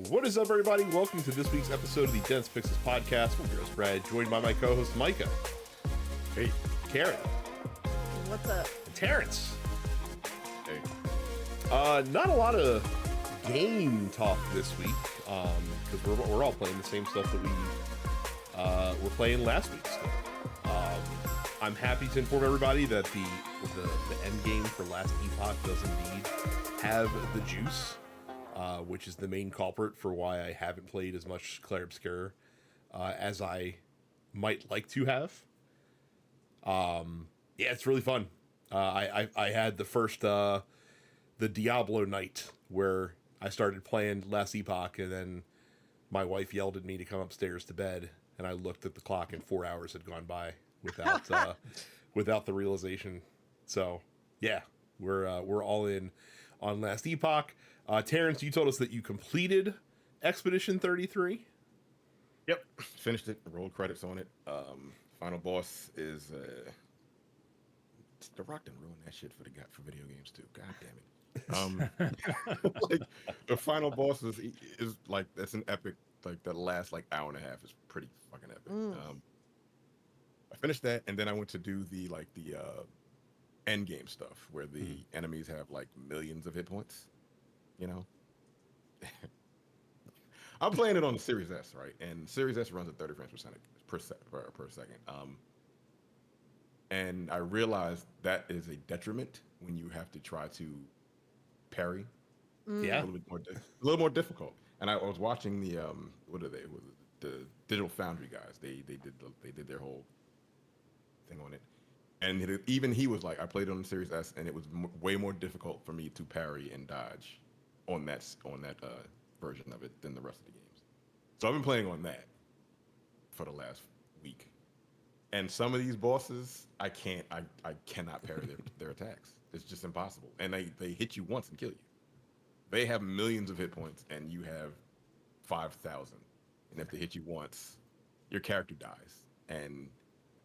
What is up, everybody? Welcome to this week's episode of the Dense Pixels Podcast. I'm your host, Brad, joined by my co-host, Micah. Hey. Karen. What's up? And Terrence. Hey. Not a lot of game talk this week, because we're all playing the same stuff that we were playing last week still. I'm happy to inform everybody that the endgame for Last Epoch does indeed have the juice. Which is the main culprit for why I haven't played as much Clair Obscur as I might like to have. Yeah, it's really fun. I had the first the Diablo night where I started playing Last Epoch, and then my wife yelled at me to come upstairs to bed, and I looked at the clock and 4 hours had gone by without without the realization. So yeah, we're all in on Last Epoch. Terrence, you told us that you completed Expedition 33. Yep, finished it. Rolled credits on it. Final boss is The Rock didn't ruin that shit for video games too. God damn it. Like, the final boss is like, that's an epic. Like the last hour and a half is pretty fucking epic. I finished that, and then I went to do the end game stuff where the enemies have like millions of hit points. You know, I'm playing it on the Series S, right? And Series S runs at 30 frames per second. And I realized that is a detriment when you have to try to parry. Yeah, a little more difficult. And I was watching the the Digital Foundry guys. They did their whole thing on it. And even he was like, I played it on the Series S, and it was way more difficult for me to parry and dodge on that version of it than the rest of the games. So I've been playing on that for the last week, and some of these bosses I cannot parry their attacks. It's just impossible, and they hit you once and kill you. They have millions of hit points, and you have 5,000, and if they hit you once, your character dies. And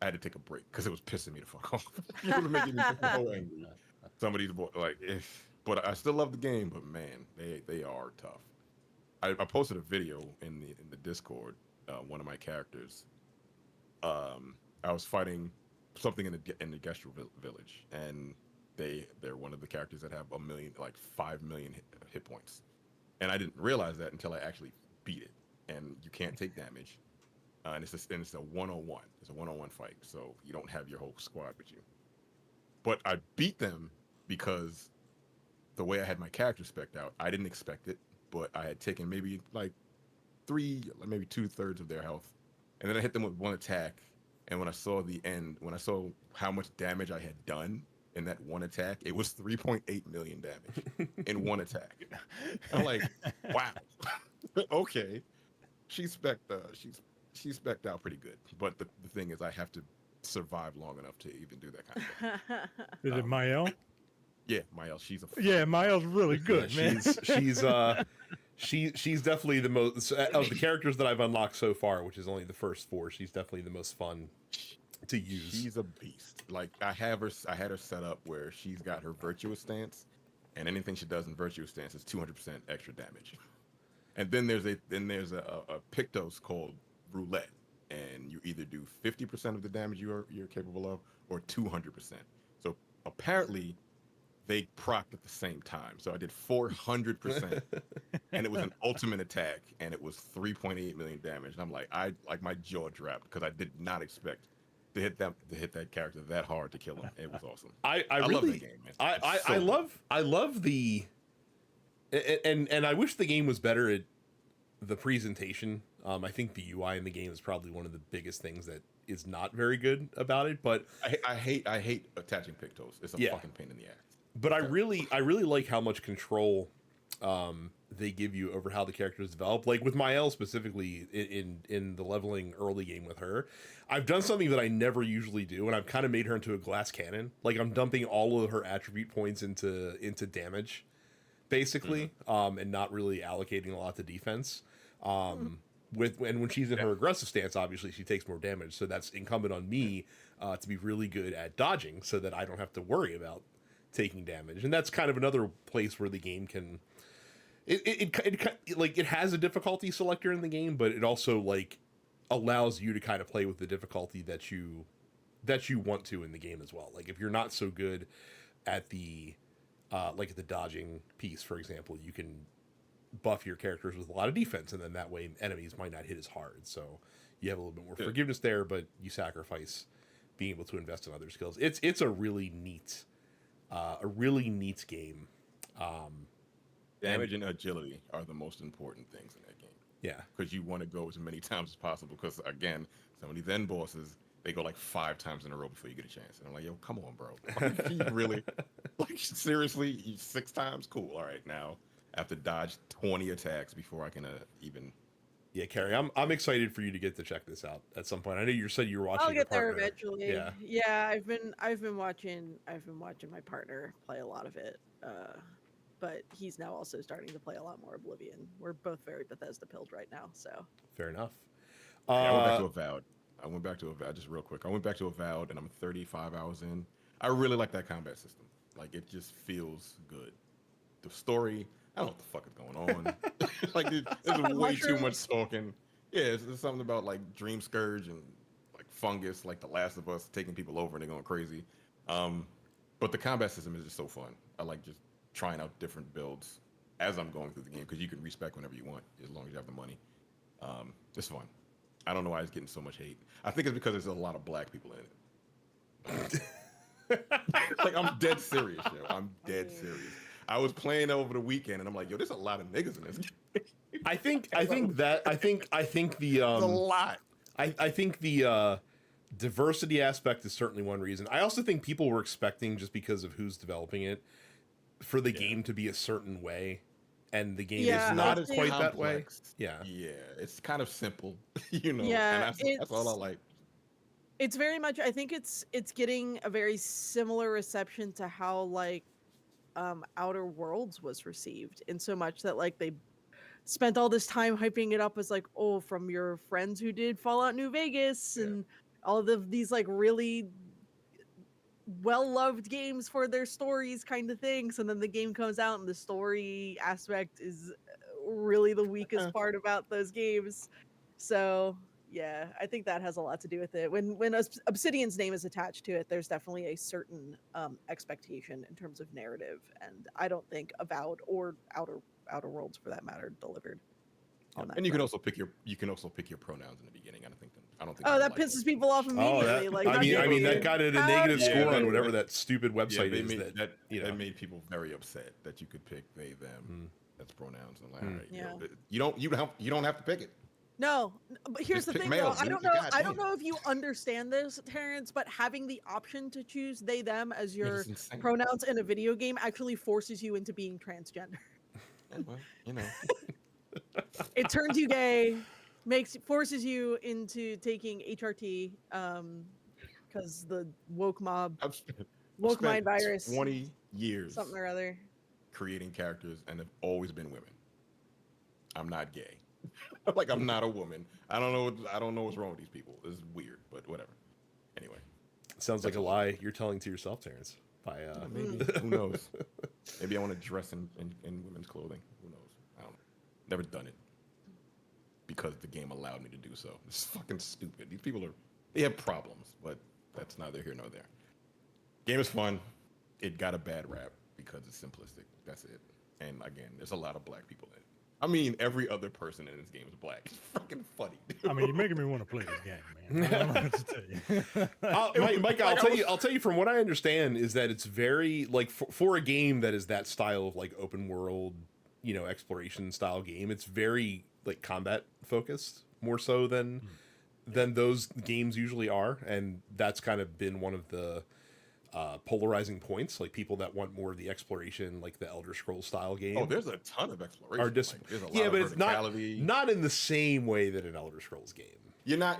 I had to take a break because it was pissing me the fuck off. It was making me so angry. Some of these boys, but I still love the game. But man, they are tough. I posted a video in the Discord. One of my characters, I was fighting something in the Gestral village, and they're one of the characters that have 5 million hit points, and I didn't realize that until I actually beat it. And you can't take damage. And it's a 1-on-1. It's a 1-on-1 fight, so you don't have your whole squad with you. But I beat them because the way I had my character spec'd out, I didn't expect it, but I had taken maybe maybe 2/3 of their health, and then I hit them with one attack. And when I saw how much damage I had done in that one attack, it was 3.8 million damage in one attack. I'm like, wow, okay, she's spec'd out pretty good, but the thing is, I have to survive long enough to even do that kind of thing. Is it Mael? Yeah, Mael. She's Mael's really good, man. She's definitely the most of the characters that I've unlocked so far, which is only the first 4. She's definitely the most fun to use. She's a beast. Like I had her set up where she's got her virtuous stance, and anything she does in virtuous stance is 200% extra damage. And then there's a Pictos called Roulette, and you either do 50% of the damage you're capable of, or 200%. So apparently they procced at the same time. So I did 400%, and it was an ultimate attack, and it was 3.8 million damage. And I'm like, my jaw dropped because I did not expect to hit that character that hard to kill him. It was awesome. I really love the game, man. I love the and I wish the game was better at the presentation. I think the UI in the game is probably one of the biggest things that is not very good about it. But I hate attaching Pictos. It's a fucking pain in the ass. But I really like how much control they give you over how the characters develop. Like with Mael specifically in the leveling early game with her, I've done something that I never usually do, and I've kind of made her into a glass cannon. Like I'm dumping all of her attribute points into damage, basically, and not really allocating a lot to defense. When she's in her aggressive stance, obviously she takes more damage, so that's incumbent on me to be really good at dodging, so that I don't have to worry about taking damage. And that's kind of another place where the game can it has a difficulty selector in the game, but it also like allows you to kind of play with the difficulty that you want to in the game as well. Like if you're not so good at the like at the dodging piece, for example, you can buff your characters with a lot of defense, and then that way enemies might not hit as hard. So you have a little bit more forgiveness there, but you sacrifice being able to invest in other skills. It's a really neat game. Damage and agility are the most important things in that game. Yeah, because you want to go as many times as possible. Because again, some of these end bosses, they go like 5 times in a row before you get a chance. And I'm like, yo, come on, bro. Like, you really, like seriously, 6 times? Cool. All right, now I have to dodge 20 attacks before I can even. Yeah, Carrie, I'm excited for you to get to check this out at some point. I know you said you were watching. I'll get there partner. eventually. Yeah, yeah. I've been watching my partner play a lot of it. But he's now also starting to play a lot more Oblivion. We're both very Bethesda pilled right now, so. fair enough. I went back to Avowed. Just real quick. I went back to Avowed, and I'm 35 hours in. I really like that combat system. Like it just feels good. The story, I don't know what the fuck is going on. Like there's way too much talking. Yeah, it's something about like Dream Scourge and like fungus, like The Last of Us taking people over and they're going crazy. But the combat system is just so fun. I like just trying out different builds as I'm going through the game because you can respec whenever you want as long as you have the money. It's fun. I don't know why it's getting so much hate. I think it's because there's a lot of black people in it. Like I'm dead serious, yo. I'm dead serious. I was playing over the weekend and I'm like, yo, there's a lot of niggas in this game. I think the There's a lot. I think the diversity aspect is certainly one reason. I also think people were expecting, just because of who's developing it, for the game to be a certain way, and the game is not quite complex. that way. Yeah, it's kind of simple, you know. Yeah, and that's all I like. It's very much. I think it's getting a very similar reception to how like Outer Worlds was received, in so much that like they spent all this time hyping it up as like, oh, from your friends who did Fallout New Vegas and all of these like really well-loved games for their stories kind of things, and then the game comes out and the story aspect is really the weakest part about those games. So yeah, I think that has a lot to do with it. When Obsidian's name is attached to it, there's definitely a certain expectation in terms of narrative, and I don't think Avowed or Outer Worlds, for that matter, delivered on that. And you can also pick your pronouns in the beginning. I don't think. Oh, that pisses people off immediately. I mean that got it a negative score on whatever that stupid website is. That made people very upset that you could pick they them. That's pronouns. I'm like, all right, you don't have to pick it. No, but here's the thing, though. I don't know if you understand this, Terrence, but having the option to choose they them as your pronouns in a video game actually forces you into being transgender. Well, you know. It turns you gay, forces you into taking HRT, because the woke mind virus. 20 years. Something or other. Creating characters, and have always been women. I'm not gay. Like I'm not a woman. I don't know what's wrong with these people. It's weird, but whatever. Anyway. Sounds like a lie you're telling to yourself, Terrence. Maybe. Who knows? Maybe I want to dress in women's clothing. Who knows? I don't know. Never done it. Because the game allowed me to do so. It's fucking stupid. These people they have problems, but that's neither here nor there. Game is fun. It got a bad rap because it's simplistic. That's it. And again, there's a lot of black people in it. I mean, every other person in this game is black. It's fucking funny. I mean, you're making me want to play this game, man. I don't know what to tell you. Mike, I'll tell you from what I understand is that it's very like for a game that is that style of like open world, exploration style game. It's very like combat focused more so than those games usually are, and that's kind of been one of the polarizing points. Like people that want more of the exploration, like the Elder Scrolls style game. Oh, there's a ton of exploration. There's a lot of but it's not in the same way that an Elder Scrolls game. You're not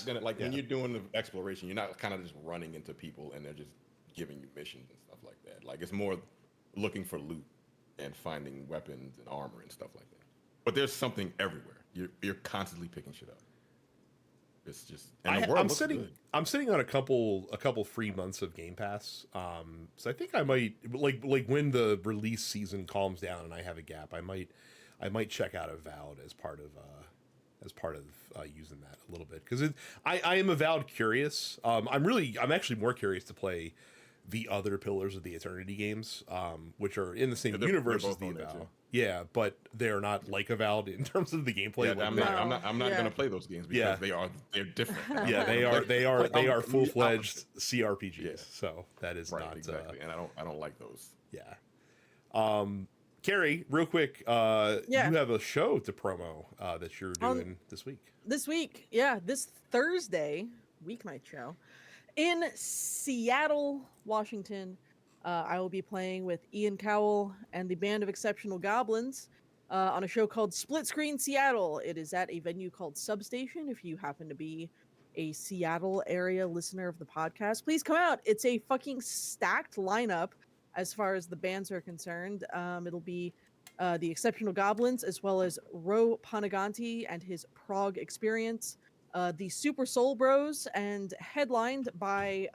gonna when you're doing the exploration, you're not kind of just running into people and they're just giving you missions and stuff like that. Like it's more looking for loot and finding weapons and armor and stuff like that. But there's something everywhere. You're constantly picking shit up. It's just and the world looks good. I'm sitting on a couple free months of Game Pass. So I think I might like when the release season calms down and I have a gap, I might check out Avowed as part of using that a little bit, because I am Avowed curious. I'm actually more curious to play the other Pillars of the Eternity games, which are in the same universe as the Avowed. Yeah, but they're not like Avowed in terms of the gameplay. Yeah, I'm not gonna play those games because they're different. Yeah, they are full-fledged CRPGs. Yeah. So that is not exactly. And I don't like those. Yeah. Carrie, real quick, you have a show to promo that you're doing this week. This week, this Thursday, weeknight show in Seattle, Washington. I will be playing with Ian Cowell and the Band of Exceptional Goblins on a show called Split Screen Seattle. It is at a venue called Substation. If you happen to be a Seattle area listener of the podcast, please come out. It's a fucking stacked lineup as far as the bands are concerned. It'll be the Exceptional Goblins, as well as Ro Panaganti and his Prague Experience, the Super Soul Bros, and headlined by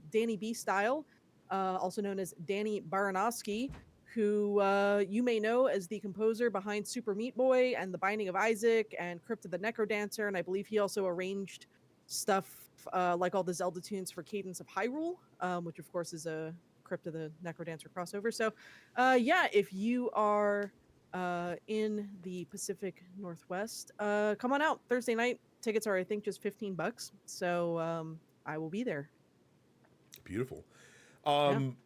Danny B. Style, also known as Danny Baranowski, who you may know as the composer behind Super Meat Boy and The Binding of Isaac and Crypt of the Necrodancer, and I believe he also arranged stuff like all the Zelda tunes for Cadence of Hyrule, which of course is a Crypt of the Necrodancer crossover. So if you are in the Pacific Northwest, come on out Thursday night. Tickets are, I think, just $15. So I will be there. Beautiful. I'm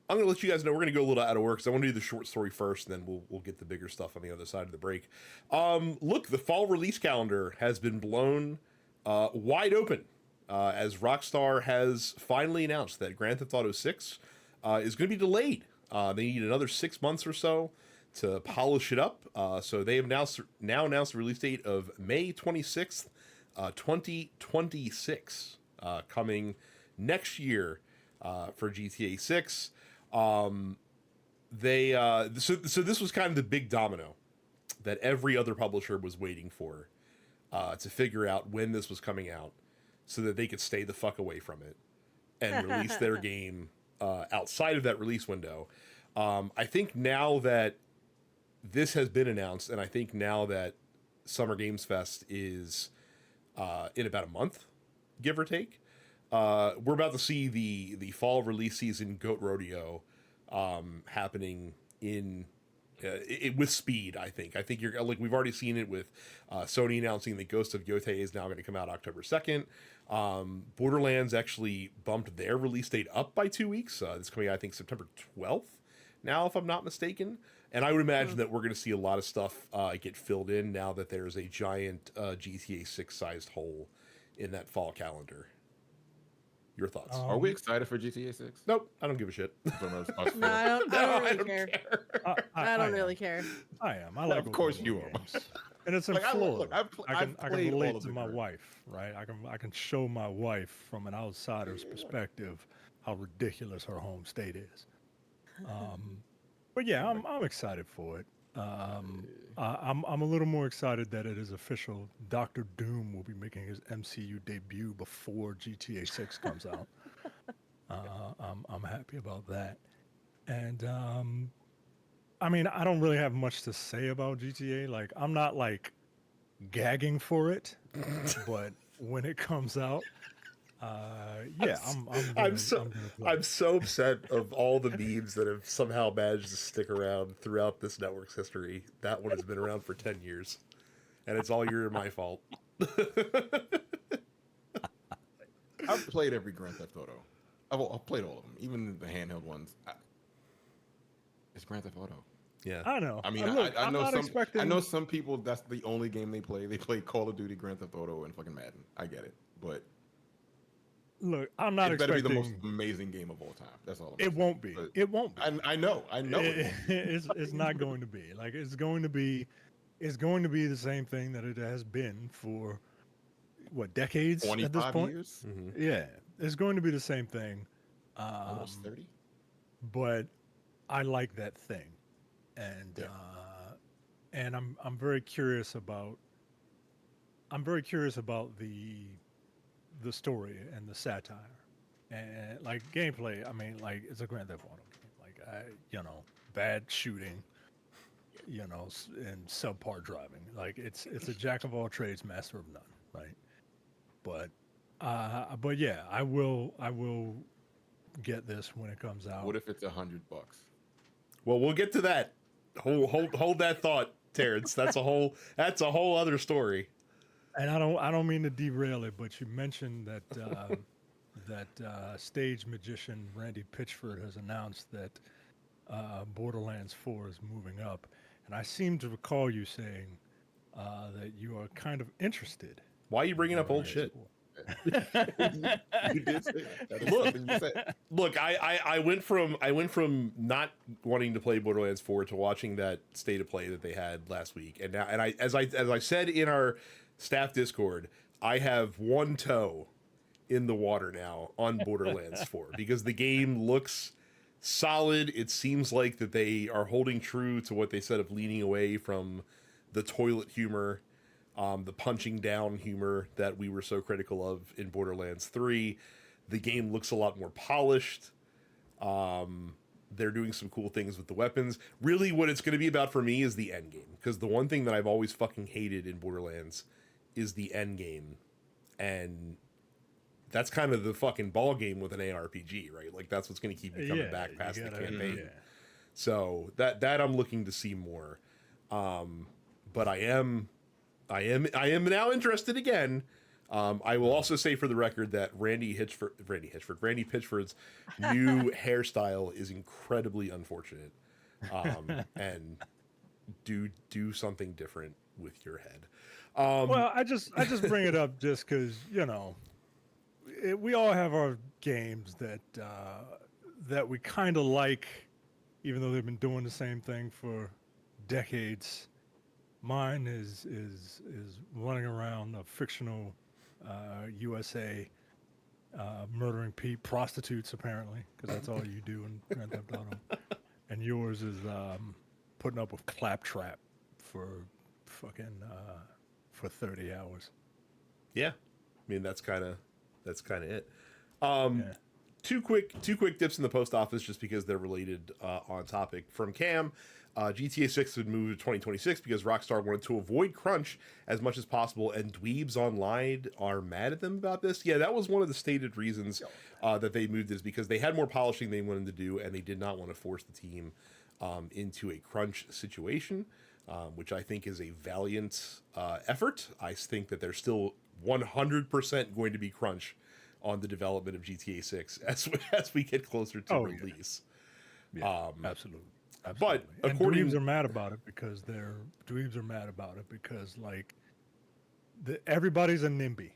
going to let you guys know we're going to go a little out of work because I want to do the short story first, and then we'll get the bigger stuff on the other side of the break. Look, the fall release calendar has been blown wide open as Rockstar has finally announced that Grand Theft Auto 6 is going to be delayed. They need another 6 months or so to polish it up. So they have now announced the release date of May 26th, 2026, coming next year for GTA 6. So this was kind of the big domino that every other publisher was waiting for to figure out when this was coming out so that they could stay the fuck away from it and release their game outside of that release window. I think now that this has been announced, and I think now that Summer Games Fest is in about a month, give or take, we're about to see the fall release season Goat Rodeo happening in with speed. I think you're like, we've already seen it with Sony announcing that Ghost of Yotei is now going to come out October 2nd. Borderlands actually bumped their release date up by 2 weeks. It's coming out, I think, September 12th now, if I'm not mistaken. And I would imagine that we're going to see a lot of stuff get filled in now that there's a giant GTA 6 sized hole in that fall calendar. Your thoughts? Are we excited for GTA 6? Nope, I don't give a shit. No, I don't really care. I don't really care. I am. I like. Of course you are. And it's in Like, Florida. I can relate all of to the my games. wife, right? I can show my wife from an outsider's perspective how ridiculous her home state is. But yeah, I'm excited for it. I'm a little more excited that it is official. Dr. Doom will be making his MCU debut before GTA 6 comes out. I'm happy about that. And I mean, I don't really have much to say about GTA. Like, I'm not like gagging for it, but when it comes out, I'm so upset of all the memes that have somehow managed to stick around throughout this network's history. That one has been around for 10 years, and it's all my fault. I've played every Grand Theft Auto. I've played all of them, even the handheld ones. It's Grand Theft Auto. Yeah, I know. I mean, I know some people, that's the only game they play. They play Call of Duty, Grand Theft Auto, and fucking Madden. I get it, but look, I'm not expecting. It better be the most amazing game of all time. That's all. It won't be. It won't be. I know. It's not going to be. Like, it's going to be the same thing that it has been for what, decades at this point. Years? Mm-hmm. Yeah, it's going to be the same thing. Almost 30. But I like that thing, and I'm very curious about I'm very curious about the story and the satire, and like gameplay. I mean, like it's a Grand Theft Auto game. Like bad shooting, and subpar driving. Like it's a jack of all trades, master of none, right? But yeah, I will get this when it comes out. What if it's $100? Well, we'll get to that. Hold that thought, Terrence. That's a whole other story. And I don't mean to derail it, but you mentioned that stage magician Randy Pitchford has announced that Borderlands 4 is moving up, and I seem to recall you saying that you are kind of interested. Why are you bringing up old shit? You did say that. That is something you said. Look, I went from not wanting to play Borderlands 4 to watching that state of play that they had last week, and now, and I as I said in our staff Discord, I have one toe in the water now on Borderlands 4 because the game looks solid. It seems like that they are holding true to what they said of leaning away from the toilet humor, the punching down humor that we were so critical of in Borderlands 3. The game looks a lot more polished. They're doing some cool things with the weapons. Really, what it's going to be about for me is the end game, because the one thing that I've always fucking hated in Borderlands is the end game, and that's kind of the fucking ball game with an ARPG, right? Like that's what's going to keep you coming back past the campaign. Yeah. So that I'm looking to see more. But I am now interested again. I will also say for the record that Randy Pitchford's new hairstyle is incredibly unfortunate. And do something different with your head. Well, I just bring it up just because we all have our games that we kind of like, even though they've been doing the same thing for decades. Mine is running around a fictional USA murdering prostitutes apparently, because that's all you do in Grand Theft Auto. And yours is putting up with Claptrap for fucking for 30 hours. Yeah, I mean that's kind of it. Two quick dips in the post office just because they're related on topic from Cam. GTA 6 would move to 2026 because Rockstar wanted to avoid crunch as much as possible, and dweebs online are mad at them about this. Yeah, that was one of the stated reasons that they moved, is because they had more polishing they wanted to do, and they did not want to force the team into a crunch situation, which I think is a valiant effort. I think that there's still 100% going to be crunch on the development of GTA 6 as we get closer to release. Yeah, absolutely. But and dweebs are mad about it because like everybody's a NIMBY,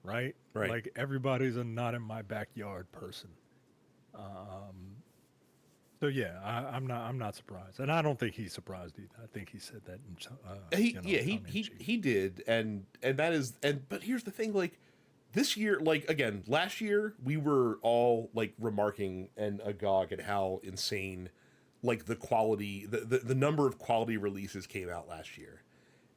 right? Right. Like everybody's a not in my backyard person. So yeah, I'm not surprised, and I don't think he's surprised either. I think he said that. He did, and that is, and but here's the thing, like this year, like again, last year we were all like remarking and agog at how insane, like the quality, the number of quality releases came out last year.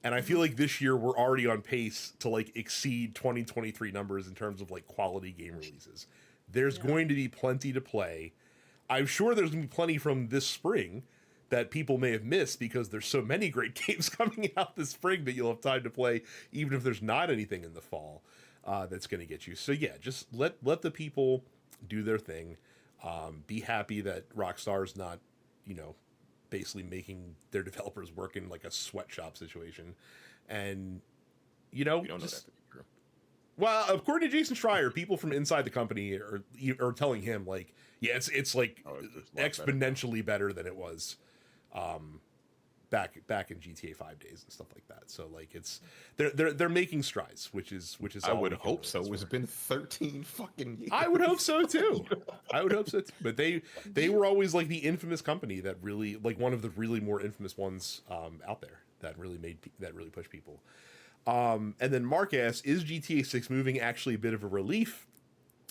And I feel like this year we're already on pace to like exceed 2023 numbers in terms of like quality game releases. There's going to be plenty to play. I'm sure there's going to be plenty from this spring that people may have missed because there's so many great games coming out this spring that you'll have time to play, even if there's not anything in the fall that's going to get you. So yeah, just let the people do their thing. Be happy that Rockstar's not, basically making their developers work in like a sweatshop situation. And, we don't know that to be true. Well, according to Jason Schreier, people from inside the company are telling him like, yeah, it's like exponentially better than it was back in GTA 5 days and stuff like that. So like they're making strides, which is I would hope so. It's been 13 fucking years. I would hope so too. But they were always like the infamous company that really, like one of the really more infamous ones out there that really pushed people. And then Mark asks, is GTA 6 moving actually a bit of a relief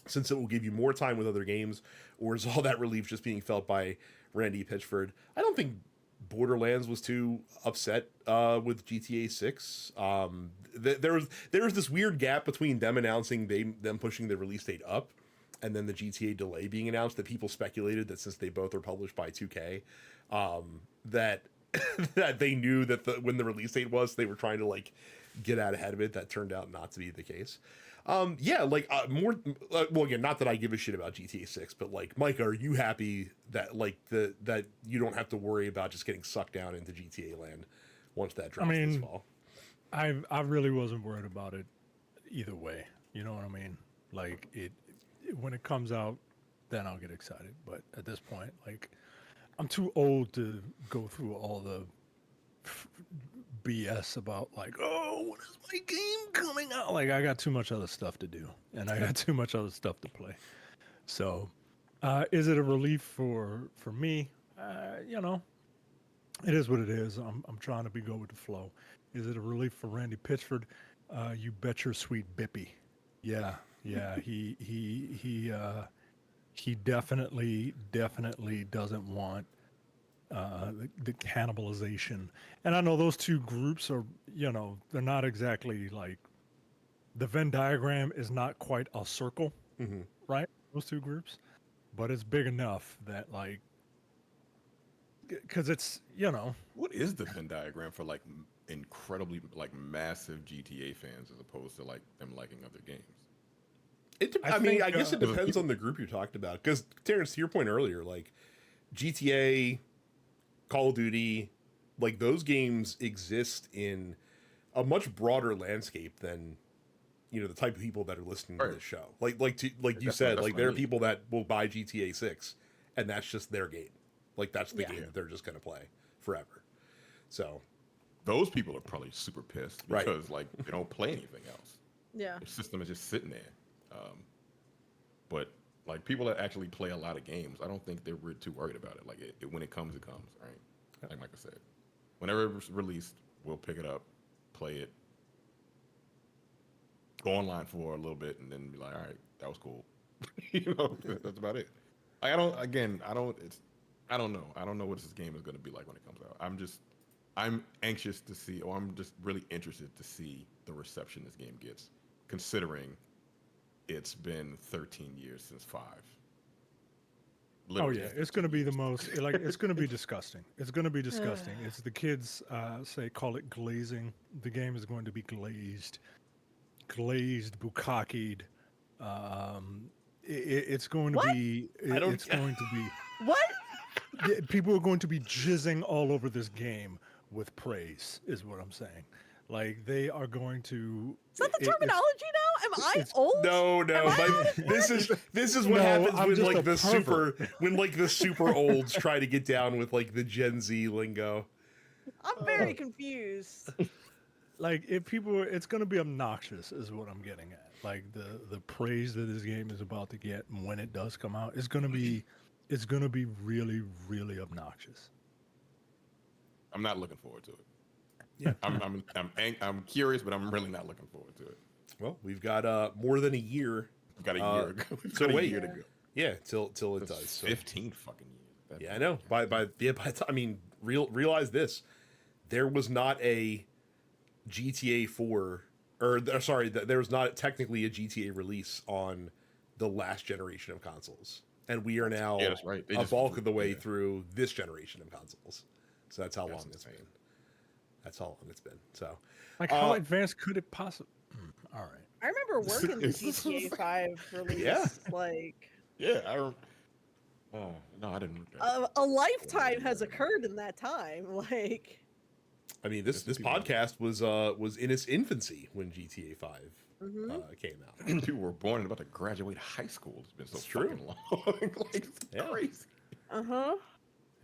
since it will give you more time with other games, or is all that relief just being felt by Randy Pitchford? I don't think Borderlands was too upset with GTA 6. There was this weird gap between them announcing them pushing the release date up, and then the GTA delay being announced, that people speculated that since they both are published by 2K, that that they knew that when the release date was, they were trying to like get out ahead of it. That turned out not to be the case. More. Well, again, not that I give a shit about GTA 6, but like, Mike, are you happy that like that you don't have to worry about just getting sucked down into GTA land once that drops this fall? I really wasn't worried about it either way. You know what I mean? Like when it comes out, then I'll get excited. But at this point, like, I'm too old to go through all the BS about like, oh, when is my game coming out? Like, I got too much other stuff to do, and I got too much other stuff to play. So, is it a relief for me? You know, it is what it is. I'm trying to go with the flow. Is it a relief for Randy Pitchford? You bet your sweet bippy. Yeah. He definitely doesn't want the cannibalization. And I know those two groups are, you know, they're not exactly like, the Venn diagram is not quite a circle, right? Those two groups, but it's big enough that like, because it's, you know, what is the Venn diagram for like incredibly like massive GTA fans as opposed to like them liking other games? I guess it depends on the group you talked about. Because Terrence, to your point earlier, like GTA, Call of Duty, like those games exist in a much broader landscape than, you know, the type of people that are listening to this show. Like you said, like there are people that will buy GTA 6 and that's just their game. Like that's the game that they're just gonna play forever. So those people are probably super pissed because like they don't play anything else. Yeah, the system is just sitting there. But like people that actually play a lot of games, I don't think they're too worried about it. Like when it comes, right? Like I said, whenever it's released, we'll pick it up, play it, go online for a little bit, and then be like, all right, that was cool. You know, that's about it. Like, I don't know. I don't know what this game is going to be like when it comes out. I'm anxious to see, or I'm just really interested to see the reception this game gets, considering it's been 13 years since 5. Literally. Oh yeah, it's going to be the most, like, it's going to be disgusting. It's going to be disgusting. It's the kids call it glazing. The game is going to be glazed, bukkakied. It's going to be. It's going to be. What? People are going to be jizzing all over this game with praise, is what I'm saying. Like they are going to. Is that the terminology now? Am I old? No. This is what happens when like the super olds try to get down with like the Gen Z lingo. I'm very confused. Like it's going to be obnoxious, is what I'm getting at. Like the praise that this game is about to get when it does come out is going to be, really, really obnoxious. I'm not looking forward to it. Yeah, I'm curious, but I'm really not looking forward to it. Well, we've got more than a year. We've got a year ago. So wait, a year to go. Yeah, till it does. So. 15 fucking years. Yeah, I know. I mean, realize this: there was not a GTA 4, there was not technically a GTA release on the last generation of consoles, and we are now that's right. a bulk of the way through this generation of consoles. So that's how long it's been. That's how long it's been. So, like, how advanced could it possibly? All right. I remember working the GTA 5 release. Yeah. Like. Yeah, no, I didn't. A lifetime has occurred in that time. Like. I mean, this podcast was in its infancy when GTA 5 came out. You were born and about to graduate high school. It's been so fucking long. Like, it's crazy.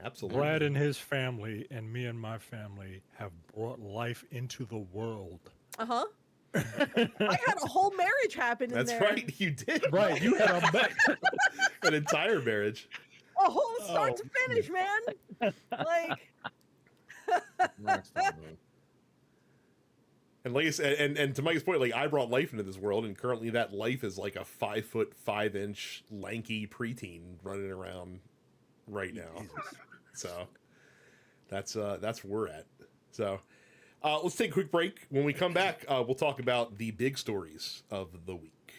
Absolutely. Brad and his family and me and my family have brought life into the world. I had a whole marriage happen in there. That's right, you did. Right, you had an entire marriage. A whole start to finish, man. Like. And like I said, and to Mike's point, like I brought life into this world, and currently that life is like a 5'5" lanky preteen running around right now. So That's where we're at. So let's take a quick break. When we come back, we'll talk about the big stories of the week.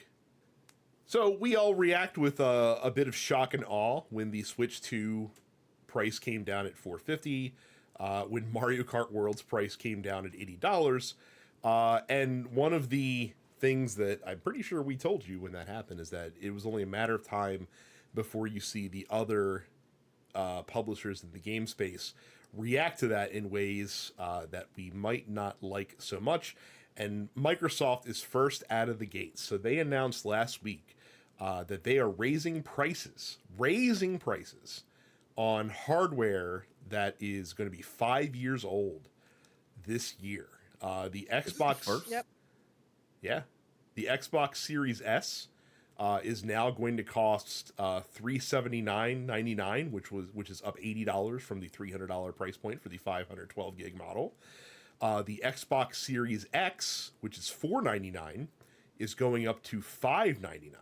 So we all react with a bit of shock and awe when the Switch 2 price came down at $450, when Mario Kart World's price came down at $80. And one of the things that I'm pretty sure we told you when that happened is that it was only a matter of time before you see the other publishers in the game space react to that in ways that we might not like so much. And Microsoft is first out of the gate. So they announced last week that they are raising prices on hardware that is going to be 5 years old this year. The Xbox first? Yep. Yeah. The Xbox Series S is now going to cost $379.99, which is up $80 from the $300 price point for the 512 gig model. The Xbox Series X, which is $499, is going up to $599.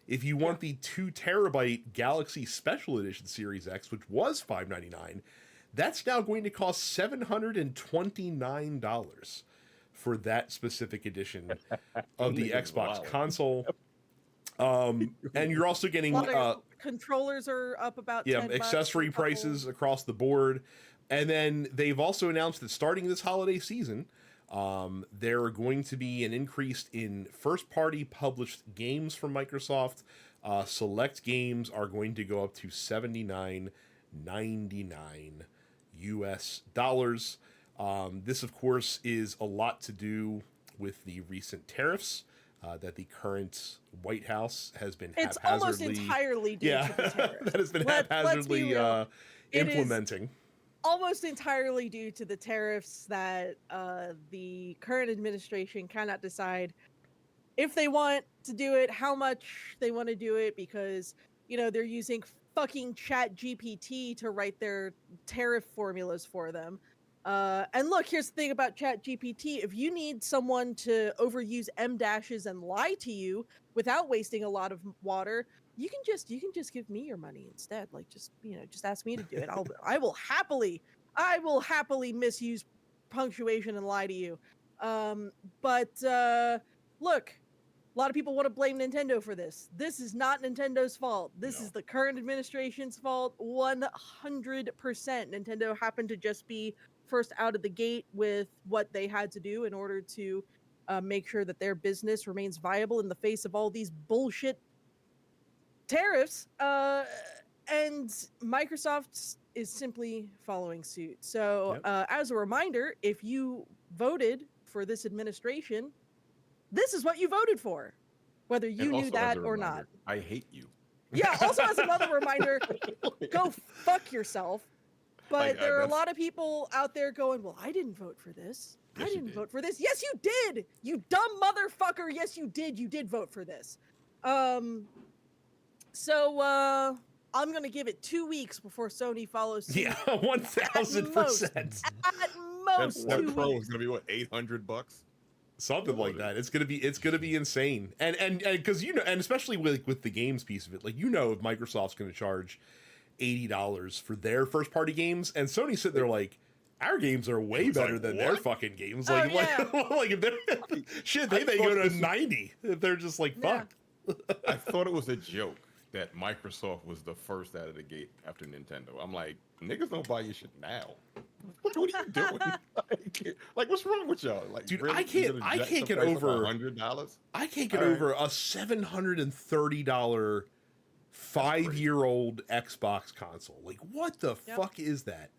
If you want the 2 terabyte Galaxy Special Edition Series X, which was $599, that's now going to cost $729 for that specific edition of the Xbox console. And you're also getting controllers are up about $10, accessory prices across the board. And then they've also announced that starting this holiday season, there are going to be an increase in first-party published games from Microsoft. Select games are going to go up to $79.99 US dollars. This, of course, is a lot to do with the recent tariffs that the current White House has been haphazardly... It's almost entirely due to the tariffs. That has been haphazardly implementing. Almost entirely due to the tariffs that the current administration cannot decide if they want to do it, how much they want to do it, because, you know, they're using fucking Chat GPT to write their tariff formulas for them. And look, here's the thing about Chat GPT. If you need someone to overuse M dashes and lie to you without wasting a lot of water, you can just give me your money instead. Like, just ask me to do it. I will happily misuse punctuation and lie to you. But look, a lot of people want to blame Nintendo for this. This is not Nintendo's fault. This is the current administration's fault. 100%. Nintendo happened to just be first out of the gate with what they had to do in order to make sure that their business remains viable in the face of all these bullshit tariffs. And Microsoft is simply following suit. So as a reminder, if you voted for this administration, this is what you voted for, whether you knew that or not. I hate you. Yeah, also as another reminder, go fuck yourself. But there are a lot of people out there going, well, I didn't vote for this. Yes, I didn't vote for this. Yes, you did. You dumb motherfucker. Yes, you did. You did vote for this. So I'm going to give it 2 weeks before Sony follows suit. Yeah, 1,000%. At most, That 2 Pro weeks. is gonna be what, $800? Something like that. It's gonna be insane. And because and especially with the games piece of it, like, if Microsoft's gonna charge $80 for their first party games, and Sony's sitting there like, our games are way better than their fucking games. Like, like if they're shit, they may go to 90 if they're just like, fuck. I thought it was a joke that Microsoft was the first out of the gate after Nintendo. I'm like, niggas don't buy your shit now. What are you doing? Like, what's wrong with y'all? Like, dude, really? I can't get over $100. I can't get over a $730 5-year-old Xbox console. Like, what the fuck is that?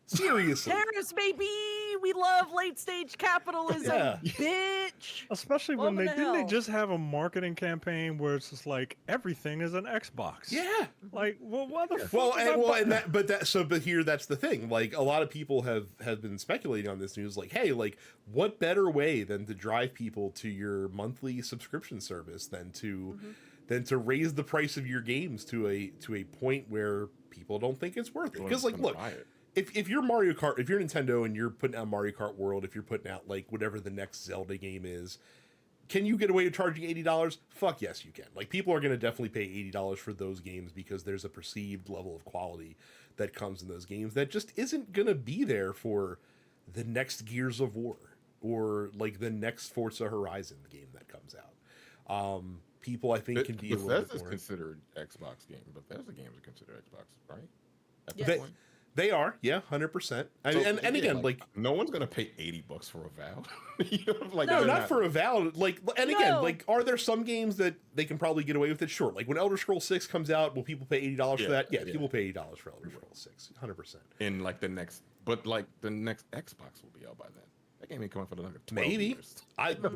Seriously. Terrence, baby! We love late stage capitalism, bitch! Especially when Welcome to didn't they hell. just have a marketing campaign where it's just like everything is an Xbox? Yeah. Like, well, what the fuck? But here that's the thing. Like, a lot of people have been speculating on this news. Like, hey, like, what better way than to drive people to your monthly subscription service than to raise the price of your games to a point where people don't think it's worth it? Because, like, look. If you're Mario Kart, if you're Nintendo and you're putting out Mario Kart World, if you're putting out like whatever the next Zelda game is, can you get away with charging $80? Fuck yes, you can. Like, people are going to definitely pay $80 for those games because there's a perceived level of quality that comes in those games that just isn't going to be there for the next Gears of War or like the next Forza Horizon game that comes out. People, I think, can be a little bit Bethesda's more. considered Xbox game. Bethesda games are considered Xbox, right? At Yes. this point. They are, yeah, 100%. And, So, and again, like no one's gonna pay $80 for Avowed. You know, like, no, they're not for Avowed. Like, and again, No. like, are there some games that they can probably get away with it? Sure. Like when Elder Scrolls 6 comes out, will people pay $80 for that? Yeah, people pay $80 for Elder Scrolls 6, 100%. in like the next Xbox will be out by then. That game ain't coming for another 12 Maybe. years.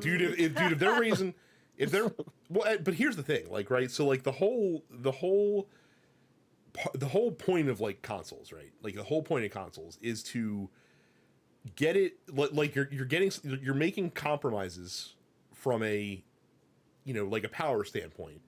Dude, if they're raising, if they're well, but here's the thing, like, right? So like the whole point of like consoles, right? Like the whole point of consoles is to get it like you're making compromises from a, you know, like a power standpoint,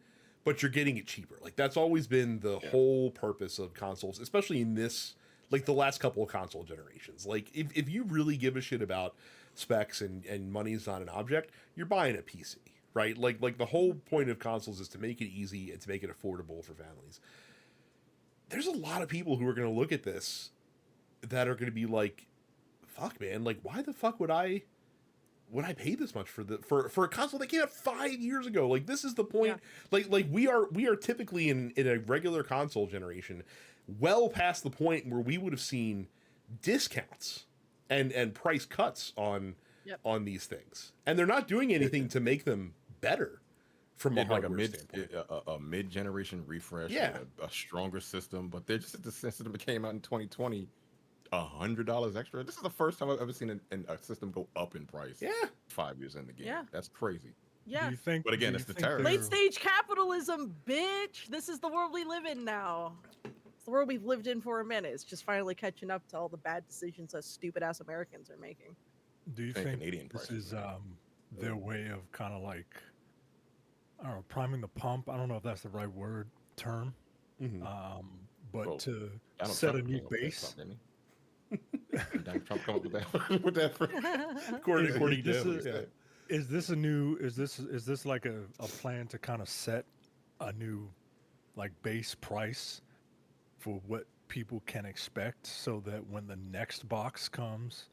but you're getting it cheaper. Like that's always been the whole purpose of consoles, especially in this, like the last couple of console generations. Like if you really give a shit about specs and money's not an object, you're buying a PC, right? Like the whole point of consoles is to make it easy and to make it affordable for families. There's a lot of people who are going to look at this that are going to be like, fuck, man, like why the fuck would I pay this much for a console that came out 5 years ago? Like this is the point. Yeah. Like we are typically in a regular console generation well past the point where we would have seen discounts and price cuts on these things. And they're not doing anything to make them better. From a like a mid-generation refresh, a stronger system, but they're just the system that came out in 2020, $100 extra. This is the first time I've ever seen a system go up in price. Yeah, 5 years in the game. Yeah, that's crazy. Yeah, do you think, but again, it's the terror. Late stage capitalism, bitch. This is the world we live in now. It's the world we've lived in for a minute. It's just finally catching up to all the bad decisions us stupid ass Americans are making. Do you think Canadian this prices, is their way of kind of like, I don't know, priming the pump? I don't know if that's the right term, but to set a new base. Donald Trump come up with that. According to is this like a plan to kind of set a new like base price for what people can expect, so that when the next box comes,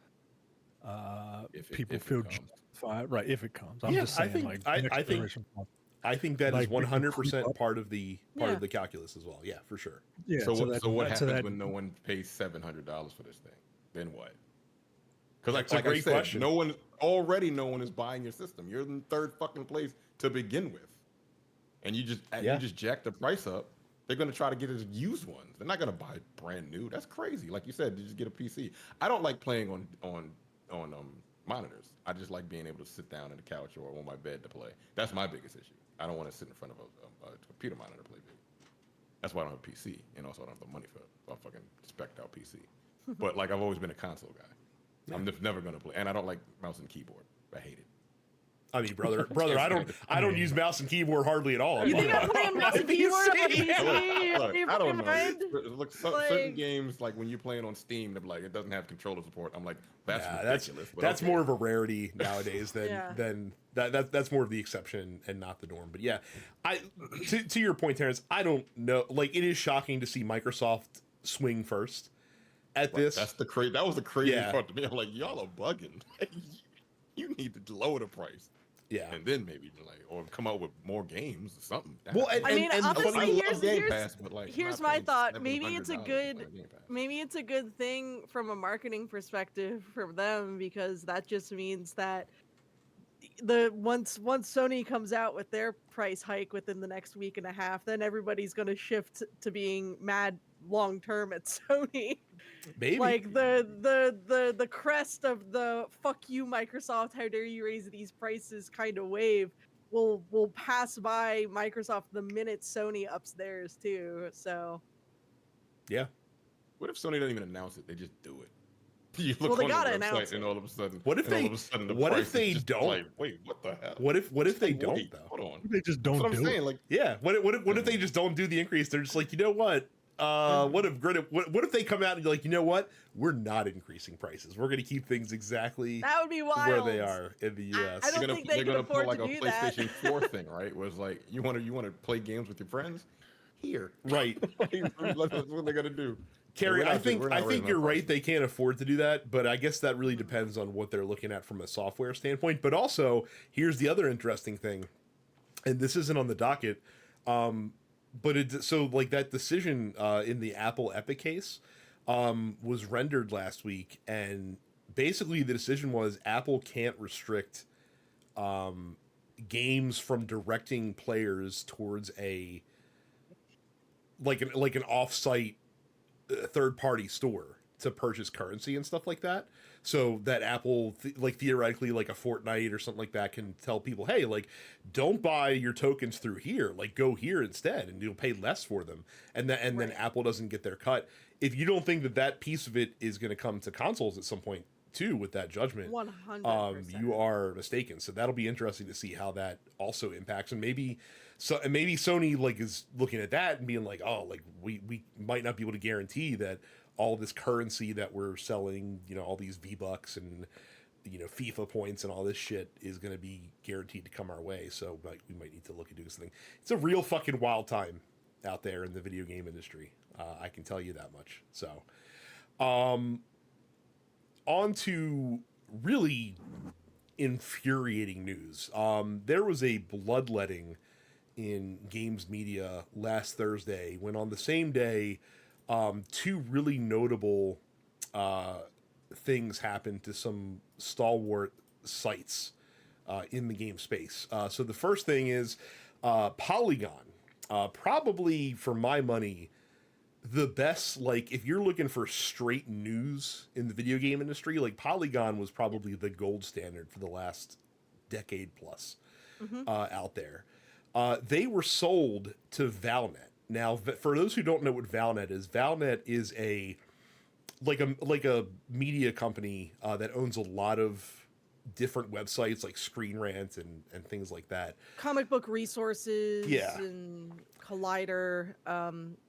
people feel justified, right? If it comes, I'm just saying, I think that is 100% part of the calculus as well. Yeah, for sure. Yeah. So what happens when no one pays $700 for this thing? Then what? Because like I said, question. No one is buying your system. You're in third fucking place to begin with, and you just jack the price up. They're gonna try to get us used ones. They're not gonna buy brand new. That's crazy. Like you said, you just get a PC. I don't like playing on monitors. I just like being able to sit down on the couch or on my bed to play. That's my biggest issue. I don't want to sit in front of a computer monitor to play video. That's why I don't have a PC, and also I don't have the money for a fucking spec'd out PC. But like I've always been a console guy. Yeah. I'm just never gonna play, and I don't like mouse and keyboard. I hate it. I mean, brother, I don't use mouse and keyboard hardly at all. You think I'm playing mouse and keyboard on PC? Look, I don't know. Look, certain games, like when you're playing on Steam, they're like, it doesn't have controller support. I'm like, that's ridiculous. That's more of a rarity nowadays than that's more of the exception and not the norm. But yeah, to your point, Terrence, I don't know. Like, it is shocking to see Microsoft swing first at this. That was the craziest part to me. I'm like, y'all are bugging. You need to lower the price. Yeah, and then maybe or come out with more games or something. Well, honestly, here's my thought. Maybe it's a good thing from a marketing perspective for them, because that just means that once Sony comes out with their price hike within the next week and a half, then everybody's going to shift to being mad long term at Sony. Maybe. Like the crest of the fuck you Microsoft, how dare you raise these prices kind of wave will pass by Microsoft the minute Sony ups theirs too. So yeah. What if Sony doesn't even announce it? They just do it. You look on the website and all of a sudden, what if they don't? Like, wait, what the hell? What if they don't though? Hold on. They just don't. That's what I'm saying. Like, yeah. What if they just don't do the increase? They're just like, you know what? what if they come out and be like, you know what? We're not increasing prices. We're going to keep things exactly That would be wild. where they are in the U.S. I don't think they can afford like to a do that. PlayStation 4 thing, right? Where it's like you want to play games with your friends. Here, right? That's what they're gonna do. Carrie, I think you're right. Prices. They can't afford to do that, but I guess that really depends on what they're looking at from a software standpoint. But also, here's the other interesting thing, and this isn't on the docket, but so like that decision in the Apple Epic case was rendered last week, and basically the decision was Apple can't restrict games from directing players towards a like an off-site third-party store to purchase currency and stuff like that. So that Apple, theoretically, like a Fortnite or something like that, can tell people, hey, like, don't buy your tokens through here. Like, go here instead, and you'll pay less for them. And then Apple doesn't get their cut. If you don't think that piece of it is going to come to consoles at some point too, with that judgment, 100%. you are mistaken. So that'll be interesting to see how that also impacts, and maybe Sony like is looking at that and being like, oh, like we might not be able to guarantee that all this currency that we're selling, all these V-Bucks and FIFA points and all this shit is going to be guaranteed to come our way. So we might need to look into this thing. It's a real fucking wild time out there in the video game industry. I can tell you that much. So, on to really infuriating news. There was a bloodletting in games media last Thursday when on the same day, two really notable things happened to some stalwart sites in the game space. So the first thing is Polygon. Probably, for my money, the best, like, if you're looking for straight news in the video game industry, like, Polygon was probably the gold standard for the last decade plus out there. They were sold to Valnet. Now, for those who don't know what Valnet is a media company that owns a lot of different websites like Screen Rant and things like that. Comic book resources. Yeah. And Collider.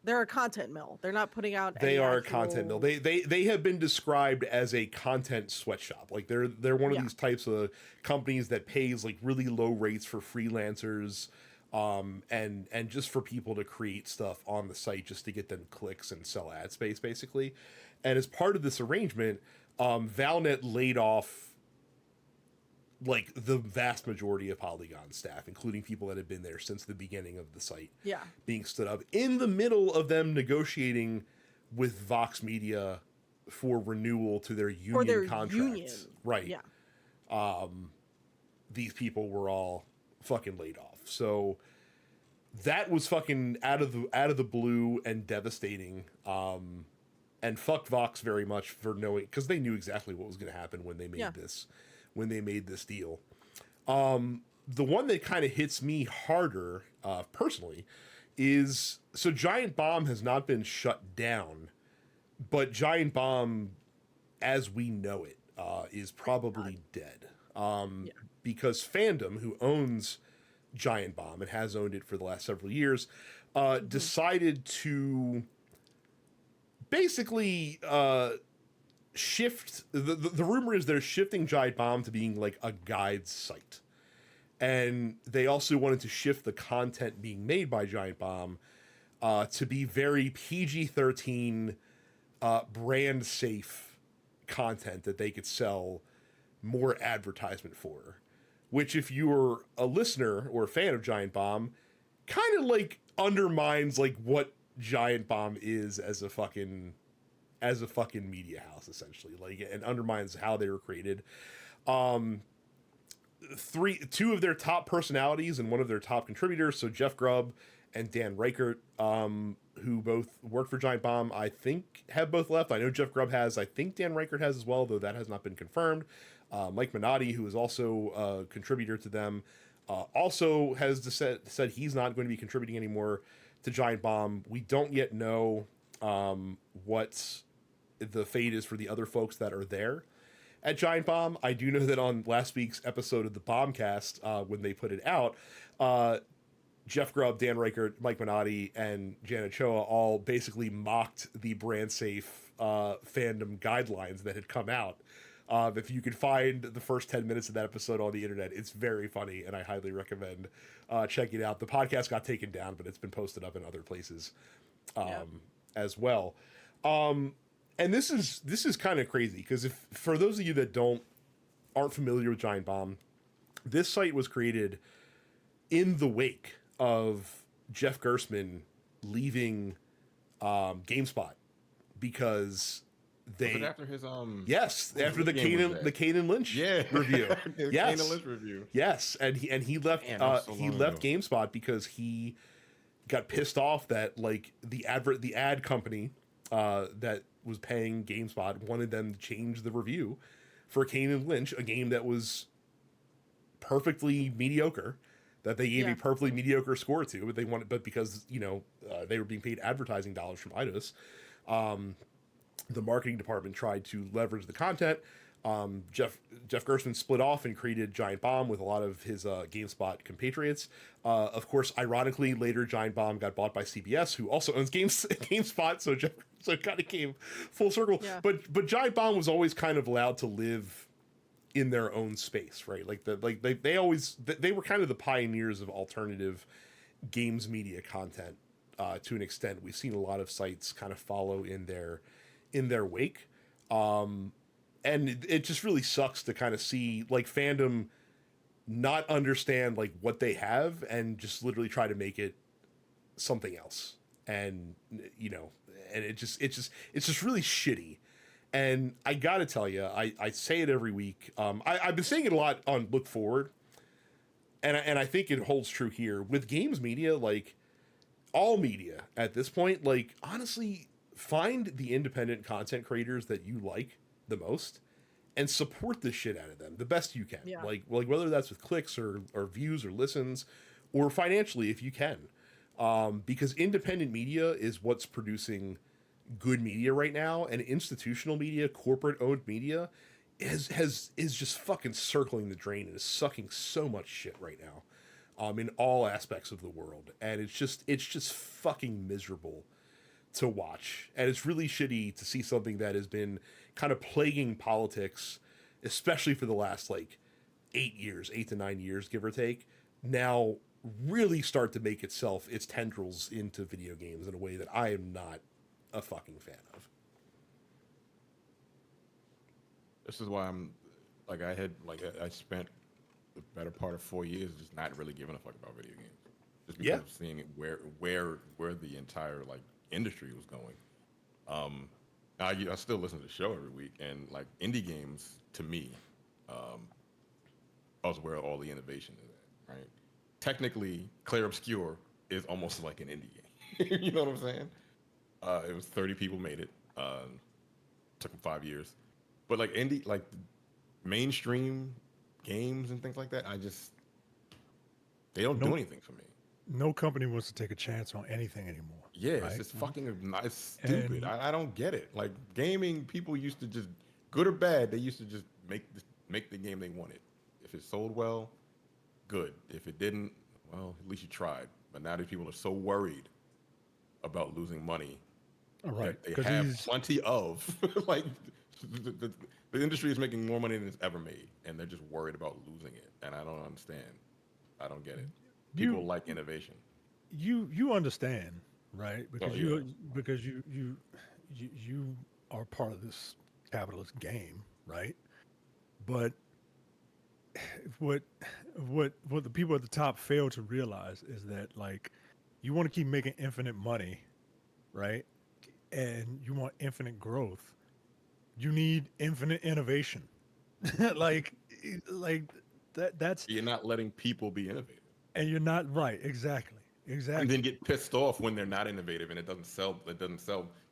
They're a content mill. They're not putting out. They are a content mill. They have been described as a content sweatshop. Like they're one of these types of companies that pays like really low rates for freelancers, and just for people to create stuff on the site just to get them clicks and sell ad space basically. And as part of this arrangement, Valnet laid off like the vast majority of Polygon staff, including people that have been there since the beginning of the site being stood up, in the middle of them negotiating with Vox Media for renewal to their union contracts. Right. Yeah. These people were all fucking laid off. So that was fucking out of the blue and devastating. And fuck Vox very much for knowing, because they knew exactly what was going to happen when they made this deal. The one that kind of hits me harder, personally, is so Giant Bomb has not been shut down, but Giant Bomb, as we know it, is probably dead. Because Fandom, who owns Giant Bomb and has owned it for the last several years, decided to basically shift. The rumor is they're shifting Giant Bomb to being like a guide site, and they also wanted to shift the content being made by Giant Bomb to be very PG-13, brand safe content that they could sell more advertisement for. Which, if you're a listener or a fan of Giant Bomb, kind of like undermines like what Giant Bomb is as a fucking media house, essentially, like, and undermines how they were created. Two of their top personalities and one of their top contributors, so Jeff Grubb and Dan Reichert, who both worked for Giant Bomb, I think have both left. I know Jeff Grubb has. I think Dan Reichert has as well, though that has not been confirmed. Mike Minotti, who is also a contributor to them, also has said he's not going to be contributing anymore to Giant Bomb. We don't yet know what the fate is for the other folks that are there at Giant Bomb. I do know that on last week's episode of the Bombcast, when they put it out, Jeff Grubb, Dan Reichert, Mike Minotti, and Janet Choa all basically mocked the brand safe fandom guidelines that had come out. If you could find the first 10 minutes of that episode on the internet, it's very funny, and I highly recommend checking it out. The podcast got taken down, but it's been posted up in other places as well. And this is kind of crazy because if for those of you that aren't familiar with Giant Bomb, this site was created in the wake of Jeff Gerstmann leaving GameSpot because they after his after the Kanan Lynch review. Yes. Kanan Lynch review. Yes, and he left GameSpot because he got pissed off that like the ad company that was paying GameSpot wanted them to change the review for Kanan Lynch, a game that was perfectly mediocre, that they gave a perfectly mediocre score to, but because they were being paid advertising dollars from Eidos, the marketing department tried to leverage the content. Jeff Gerstmann split off and created Giant Bomb with a lot of his GameSpot compatriots. Of course, ironically, later Giant Bomb got bought by CBS, who also owns GameSpot, so it kind of came full circle. Yeah. But Giant Bomb was always kind of allowed to live in their own space, right? They were kind of the pioneers of alternative games media content to an extent. We've seen a lot of sites kind of follow in their wake. And it just really sucks to kind of see like fandom not understand like what they have and just literally try to make it something else. And and it's just really shitty. And I gotta tell you, I say it every week. I've been saying it a lot on Look Forward, and I think it holds true here with games media, like all media at this point. Like honestly, find the independent content creators that you like the most, and support the shit out of them the best you can. Yeah. Like whether that's with clicks or views or listens, or financially if you can, because independent media is what's producing good media right now, and institutional media, corporate owned media is just fucking circling the drain and is sucking so much shit right now, in all aspects of the world, and it's just fucking miserable to watch, and it's really shitty to see something that has been kind of plaguing politics, especially for the last like 8 to 9 years, give or take, now really start to make its tendrils into video games in a way that I am not a fucking fan of. This is why I spent the better part of 4 years just not really giving a fuck about video games, just because of seeing where the entire like industry was going. I still listen to the show every week, and like indie games to me, is where all the innovation is at, right? Technically, Clair Obscur is almost like an indie game. You know what I'm saying? It was 30 people made it. Took them 5 years, but like mainstream games and things like that, they don't do anything for me. No company wants to take a chance on anything anymore. Yeah, right? It's fucking stupid. I don't get it. Like gaming, people used to just, good or bad, they used to just make the game they wanted. If it sold well, good. If it didn't, well, at least you tried. But now these people are so worried about losing money. Right. That they have plenty of like the industry is making more money than it's ever made, and they're just worried about losing it. And I don't understand. I don't get it. People like innovation. You understand, right? Because you are part of this capitalist game, right? But what the people at the top fail to realize is that like you want to keep making infinite money, right? And you want infinite growth. You need infinite innovation. like that's you're not letting people be innovative. And you're not right, exactly. And then get pissed off when they're not innovative and it doesn't sell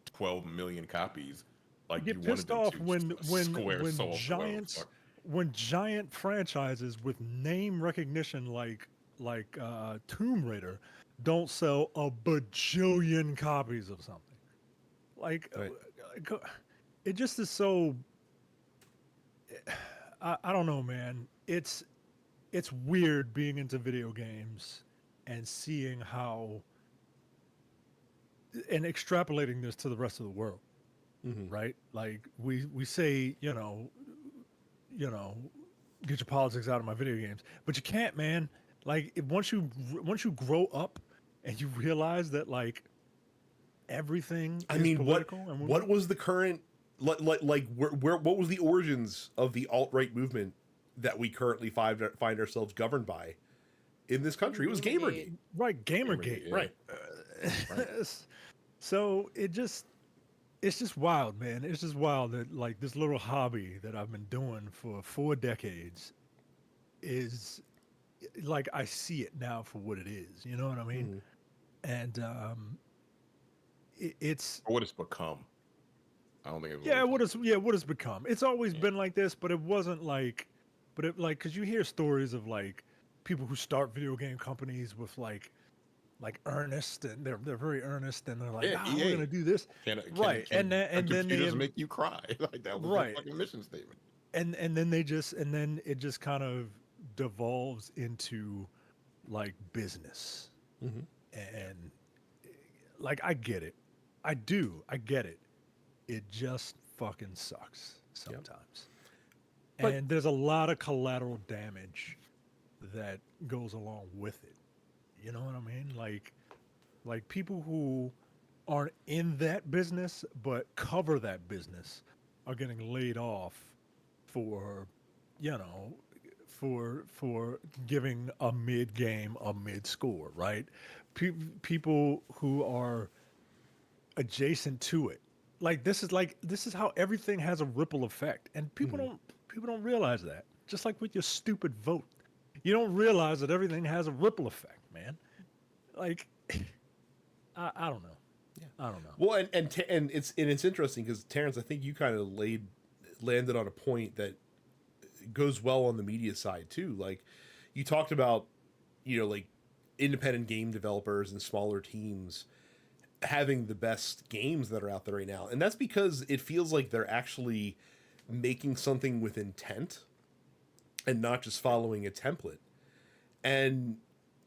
12 million copies. Like you get pissed off when giant franchises with name recognition like Tomb Raider don't sell a bajillion copies of something. Like right. It just is so. I don't know, man. It's weird being into video games and seeing how, and extrapolating this to the rest of the world, right? Like we say, you know, get your politics out of my video games, but you can't, man. Like once you grow up and you realize that like everything I is mean, political, what was the current where what was the origins of the alt-right movement that we currently find ourselves governed by in this country? It was Gamergate. Right, Gamergate, Yeah. Right. So it's just wild, man. It's just wild that like this little hobby that I've been doing for 4 decades is like I see it now for what it is. You know what I mean? And it's Or what it's become. I don't think it was. yeah, what it's become. It's always been like this, but it wasn't like, but it like because you hear stories of like people who start video game companies with like earnest, and they're very earnest, and they're like, Yeah, we're EA. gonna do this, Right. and then computers they make you cry. Like that was Right. the fucking mission statement. and then it just kind of devolves into like business, and like I get it, I get it. It just fucking sucks sometimes, But- and there's a lot of collateral damage that goes along with it. You know what I mean? Like people who aren't in that business but cover that business are getting laid off for, for giving a mid game a mid score, right? People who are adjacent to it. This is how everything has a ripple effect, and people don't realize that. Just like with your stupid vote, you don't realize that everything has a ripple effect, man. Like, I don't know. Yeah. I don't know. Well, and it's interesting because Terrence, I think you kind of landed on a point that goes well on the media side too. Like you talked about, like independent game developers and smaller teams having the best games that are out there right now, and that's because it feels like they're actually making something with intent and not just following a template. And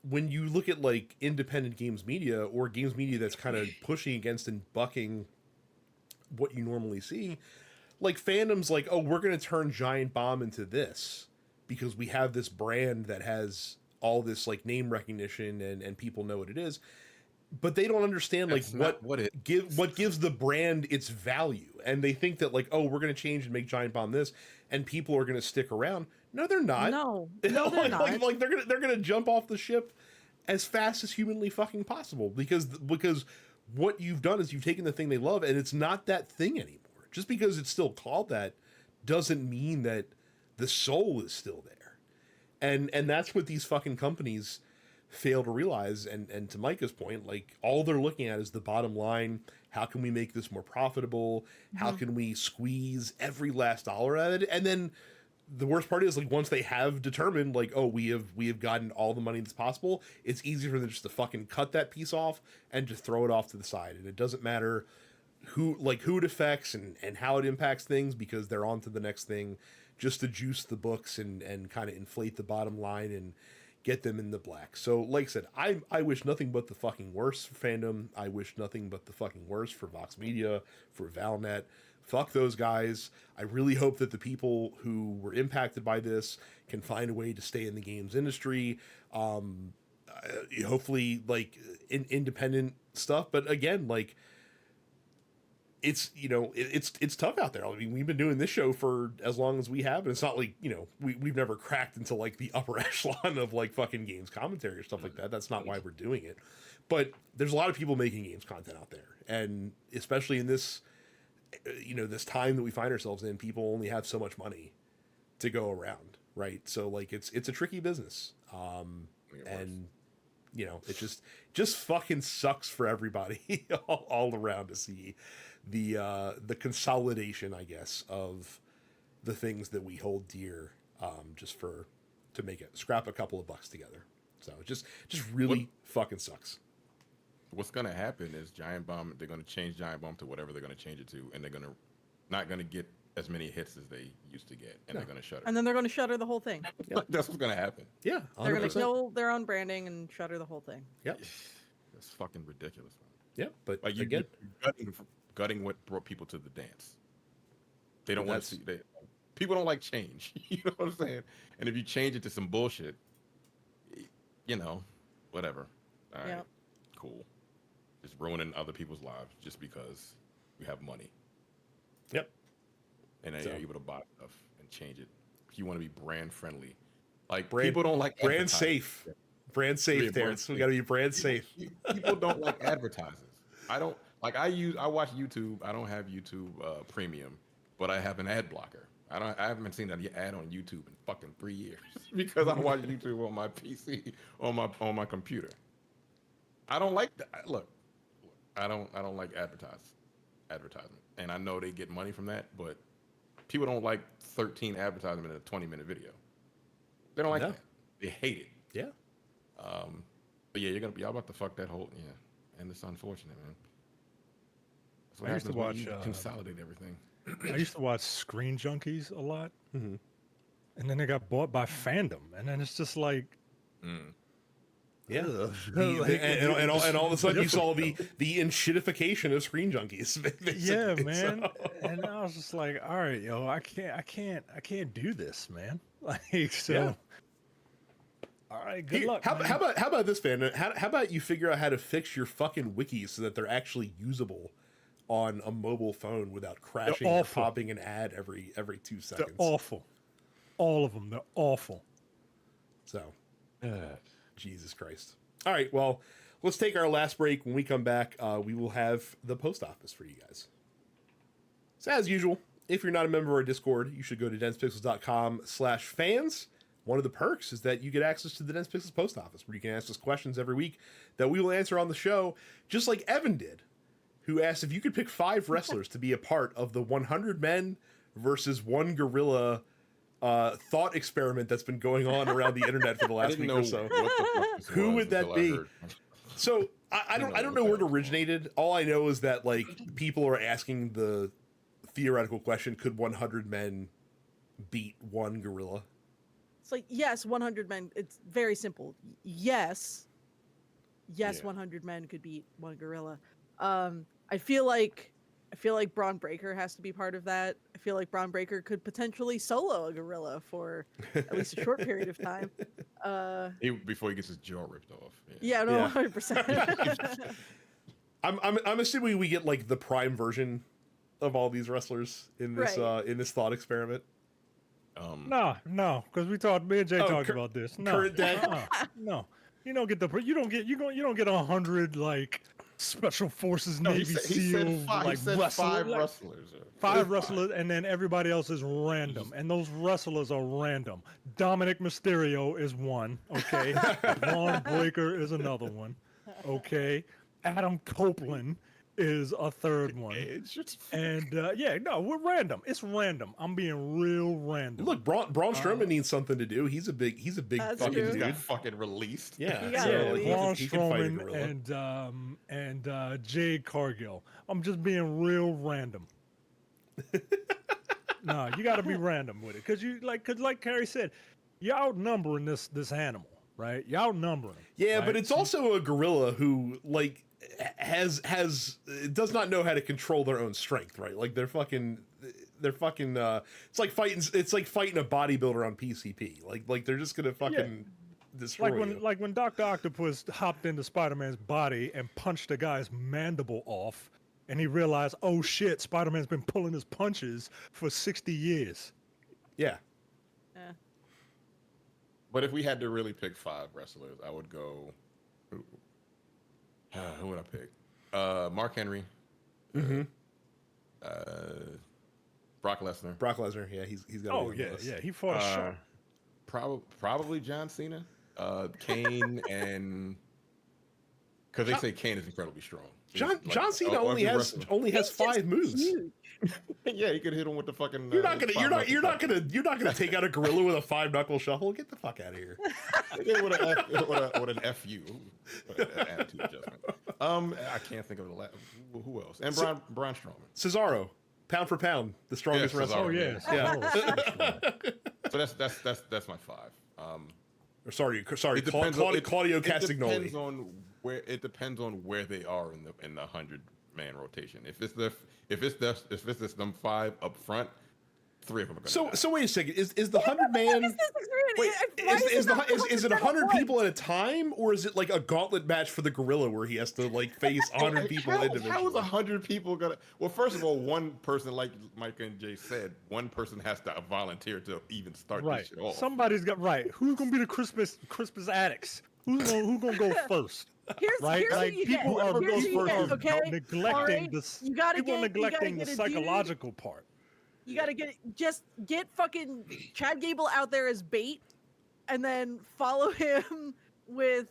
when you look at like independent games media or games media that's kind of pushing against and bucking what you normally see, like fandoms like, oh, we're going to turn Giant Bomb into this because we have this brand that has all this like name recognition and people know what it is, but they don't understand like That's what gives the brand its value, and they think that like, oh, we're going to change and make Giant Bomb this and people are going to stick around. No, they're not. No, they're not. Like they're gonna jump off the ship as fast as humanly fucking possible because what you've done is you've taken the thing they love and it's not that thing anymore. Just because it's still called that doesn't mean that the soul is still there. And that's what these fucking companies fail to realize. And to Micah's point, like all they're looking at is the bottom line. How can we make this more profitable? How can we squeeze every last dollar out of it? And then the worst part is like once they have determined like, oh, we have gotten all the money that's possible, it's easy for them just to fucking cut that piece off and just throw it off to the side. And it doesn't matter who it affects and how it impacts things because they're on to the next thing just to juice the books and kind of inflate the bottom line and get them in the black. So like I said, I wish nothing but the fucking worst for fandom. I wish nothing but the fucking worst for Vox Media, for Valnet. Fuck those guys. I really hope that the people who were impacted by this can find a way to stay in the games industry. Hopefully, like independent stuff. But again, like it's it's tough out there. I mean, we've been doing this show for as long as we have, and it's not like we've never cracked into like the upper echelon of like fucking games commentary or stuff like that. That's not why we're doing it. But there's a lot of people making games content out there, and especially in this. This time that we find ourselves in, people only have so much money to go around, right? So like it's a tricky business. And it just fucking sucks for everybody all around to see the consolidation, I guess, of the things that we hold dear, just to make it scrap a couple of bucks together. So it just really fucking sucks. What's going to happen is Giant Bomb, they're going to change Giant Bomb to whatever they're going to change it to, and they're not going to get as many hits as they used to get, and they're going to shutter. And then they're going to shutter the whole thing. That's what's going to happen. Yeah, They're going to 100%. kill their own branding and shutter the whole thing. Yep. That's fucking ridiculous, man. Yeah, but Like again, gutting what brought people to the dance. They don't want to that's- see. People don't like change. You know what I'm saying? And if you change it to some bullshit, you know, whatever. All right, Yep. cool. Just ruining other people's lives just because you have money. Yep. And then So- you're able to buy stuff and change it. You want to be brand friendly. Like Brand- people don't like brand advertising. safe. Brand safe, Yeah, brand Terrence. We safe. got to be brand safe. People don't like advertisers. I don't like. I watch YouTube. I don't have YouTube Premium, but I have an ad blocker. I haven't seen an ad on YouTube in fucking 3 years because I watch YouTube on my PC on my computer. I don't like that. Look, I don't like advertisement, and I know they get money from that, but people don't like 13 advertisements in a 20-minute video. They don't like No. that. They hate it. Yeah. But yeah, y'all about to fuck that whole and it's unfortunate, man. That's what I used to happens when watch, you consolidate everything. I used to watch Screen Junkies a lot, Mm-hmm. and then they got bought by Fandom, and then it's just like, Yeah. Ugh. And all of a sudden you saw the enshittification of Screen Junkies. yeah, basically. man. So- And I was just like, all right, yo, I can't do this, man. Like, so, Yeah. all right, good Here, luck. how, man. how about this, man? How about you figure out how to fix your fucking wikis so that they're actually usable on a mobile phone without crashing or awful. popping an ad every 2 They're seconds? awful. All of them. They're awful. So, Jesus Christ. All right, well, let's take our last break. When we come back, we will have the post office for you guys. So as usual, if you're not a member of our Discord, you should go to densepixels.com/fans. One of the perks is that you get access to the Dense Pixels post office, where you can ask us questions every week that we will answer on the show, just like Evan did, who asked if you could pick 5 wrestlers to be a part of the 100 men versus 1 gorilla thought experiment that's been going on around the internet for the I last didn't week know or so. what the fuck this Who was would that until I be? heard. So I don't know where it originated. All I know is that like people are asking the theoretical question: could 100 men beat 1 gorilla? It's like, yes, 100 men. It's very simple. Yes. Yeah. 100 men could beat 1 gorilla. I feel like Braun Breaker has to be part of that. I feel like Braun Breaker could potentially solo a gorilla for at least a short period of time. Before he gets his jaw ripped off. Yeah, no, Yeah. 100%. I'm assuming we get like the prime version of all these wrestlers in this Right. in this thought experiment. No, because me and Jay talked cur- about this. No, current day? no, you don't get 100 like special forces No, Navy he SEAL said five, like he said wrestler- 5 like, wrestlers. 5 wrestlers, and then everybody else is random, and those wrestlers are random. Dominic Mysterio is one, okay. Braun Breaker is another one, okay. Adam Copeland is a third one, It's just and we're random. It's random. I'm being real random. Look, Braun Strowman needs something to do. He's a big That's fucking true. he dude. got fucking released. Yeah, He got so, released. like, Braun he can fight a Strowman gorilla. and Jade Cargill. I'm just being real random. No, you got to be random with it, cause like Carrie said, you're outnumbering this animal, right? You're outnumbering him. Yeah, right? but it's also a gorilla who like has does not know how to control their own strength, right? Like they're fucking it's like fighting a bodybuilder on PCP. Like they're just gonna fucking destroy you. like when Dr. Octopus hopped into Spider-Man's body and punched a guy's mandible off, and he realized, oh shit, Spider-Man's been pulling his punches for 60 years. Yeah. Yeah. But if we had to really pick 5 wrestlers, I would go. Who would I pick? Mark Henry. Mm-hmm. Brock Lesnar. Brock Lesnar, yeah, he's got. Oh yeah, he fought a shark. Probably John Cena, Kane, and because they say Kane is incredibly strong. John Cena or only every has wrestler. 5 moves. Huge. Yeah, you could hit him with the fucking. You're not gonna take out a gorilla with a 5-knuckle shuffle. Get the fuck out of here. with an FU. An attitude adjustment. I can't think of who else. And Braun Strowman. Cesaro. pound for pound, the strongest Yeah, wrestler. Oh yes. Yeah. Oh, So that's my 5. Or sorry, It depends Claudio it Castagnoli. depends on where they are in the 100-man rotation. If it's this them 5 up front, 3 of them are gonna die. So wait a second. Is the 100-man? Wait, is it 100 people at a time, or is it like a gauntlet match for the gorilla where he has to like face 100 people individually? How is 100 people gonna? Well, first of all, one person, like Mike and Jay said, one person has to volunteer to even start right. this shit off. Somebody's got right. Who's gonna be the Christmas addicts? Who's gonna go first? Here's Right? here's Like what you people get. are Here's what you get, okay? neglecting Alright, this. you gotta People are get- you gotta neglecting the get a dude- psychological part. You gotta get fucking Chad Gable out there as bait, and then follow him with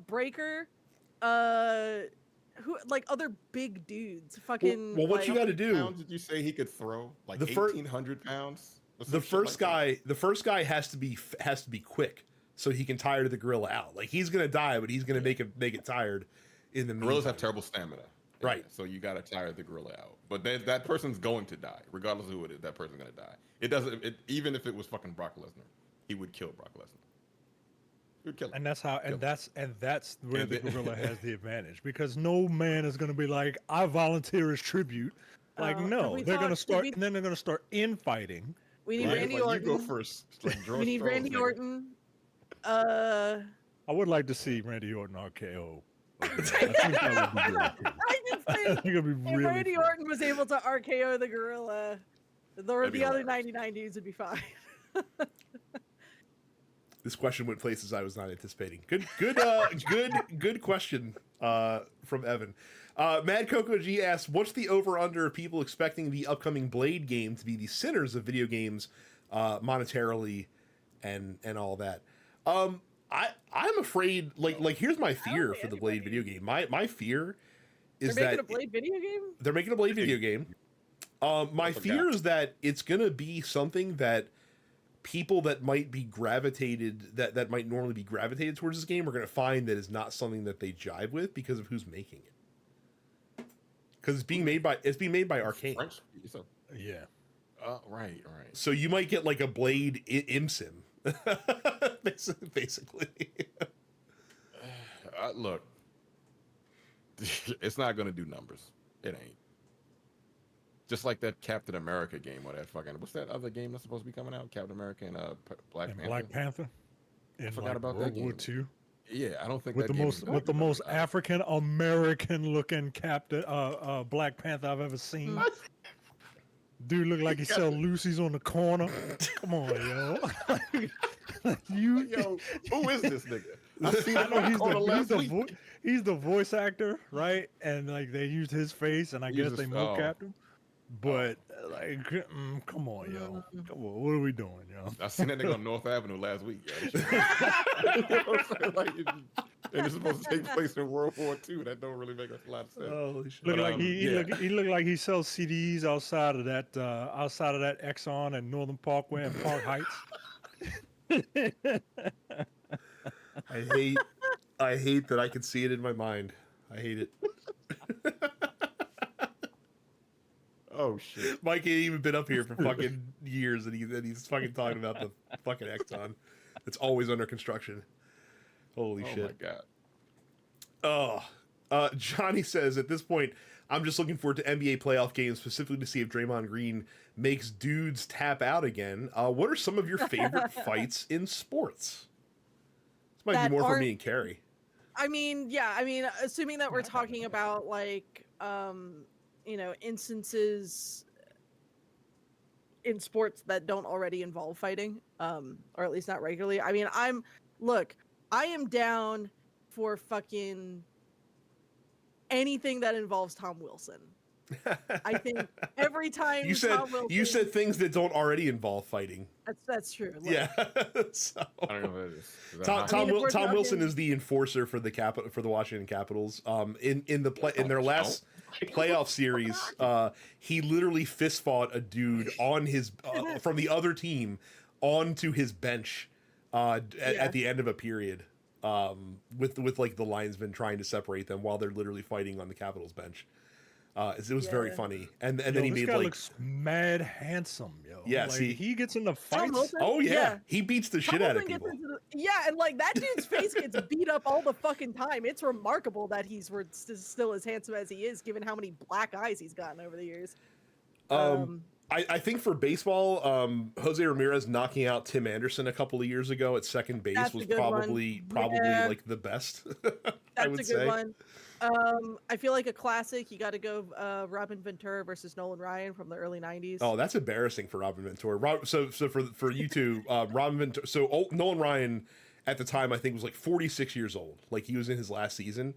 Breaker, who like other big dudes. Fucking. Well, what like, you got to do? Pounds did you say he could throw? Like The fir- 1,800 pounds? Or some The shit first like that? guy has to be quick, so he can tire the gorilla out. Like he's gonna die, but he's gonna make it tired. In the Gorillas have meantime. terrible stamina. Right. So you got to tire the gorilla out. But that person's going to die, regardless of who it is. That person's going to die. It doesn't. Even if it was fucking Brock Lesnar, he would kill Brock Lesnar. He would kill him. And that's how. Kill him. And that's where And the the- gorilla has the advantage because no man is gonna be like, I volunteer as tribute. Like have no, we they're gonna talked- start, did we- and then they're gonna start infighting. We need Right? Randy Like, Orton. you go first. Like George We need Strong's Randy nigga. Orton. I would like to see Randy Orton RKO. I think that would be really cool. I just I think think it'd be if really Randy fun. Orton was able to RKO the gorilla, That'd be the other hilarious. 99 dudes would be fine. This question went places I was not anticipating. Good question from Evan. Mad Coco G asks, "What's the over/under of people expecting the upcoming Blade game to be the sinners of video games, monetarily, and all that?" I'm afraid. Like here's my fear think for the Blade video game. My fear is They're making that a Blade video game? they're making a Blade video game. My fear is that it's gonna be something that people that might be that might normally be gravitated towards this game are gonna find that is not something that they jive with because of who's making it. Because it's being made by Arcane. French. So, Yeah. right. So you might get like a Blade ImSim. Basically. Look, it's not gonna do numbers. It ain't. Just like that Captain America game or that fucking what's that other game that's supposed to be coming out? Captain America and Black And Panther. Black Panther. In forgot like about World that War game. II. Yeah, I don't think With that the game most is gonna with the do most numbers. African American looking Captain Black Panther I've ever seen. Dude look like he sell Lucy's on the corner. Come on, yo. Yo, who is this nigga? I seen I him know on the corner last week. he's the voice actor, right? And like they used his face, and I guess Used they his- mocapped him. But like, come on, yo, come on, what are we doing, yo? I seen that nigga on North Avenue last week. Yo. You know what I'm saying? Like, and it's supposed to take place in World War II. That don't really make a lot of sense. Holy shit. Look But, like yeah. he looked like he sells CDs outside of that Exxon and Northern Parkway and Park Heights. I hate that I can see it in my mind. I hate it. Oh shit. Mike ain't even been up here for fucking years, and he's fucking talking about the fucking Exxon. It's always under construction. Holy Oh shit. my god. Johnny says, at this point, I'm just looking forward to NBA playoff games, specifically to see if Draymond Green makes dudes tap out again. What are some of your favorite fights in sports? This might That be more for aren't- me and Carrie. I mean, assuming that we're talking about like, instances in sports that don't already involve fighting, or at least not regularly. I mean, I am down for fucking anything that involves Tom Wilson. I think every time you Tom Wilson, said things that don't already involve fighing. that's true. Like, Yeah. So, I don't know what it is. Is that Tom, hot? Tom, I mean, if Wil- we're Tom Wilson talking- is the enforcer for the Washington Capitals. In their last playoff series, he literally fist fought a dude on his from the other team onto his bench at the end of a period. With like the linesman trying to separate them while they're literally fighting on the Capitals bench. It was very Yeah. funny, and Yo, then he this made guy like looks mad handsome, yo. Yeah, like, see- he gets into Tom fights. Wilson? oh yeah, Yeah. he beats the shit Tom out of Wilson gets people. into and like that dude's face gets beat up all the fucking time. It's remarkable that he's still as handsome as he is, given how many black eyes he's gotten over the years. I think for baseball, Jose Ramirez knocking out Tim Anderson a couple of years ago at second base That's a was good one. probably Yeah. like the best. That's I would a good say. one. I feel like a classic. You got to go Robin Ventura versus Nolan Ryan from the early '90s. Oh, that's embarrassing for Robin Ventura. So for you two, Robin Ventura. So Nolan Ryan at the time I think was like 46 years old. Like he was in his last season.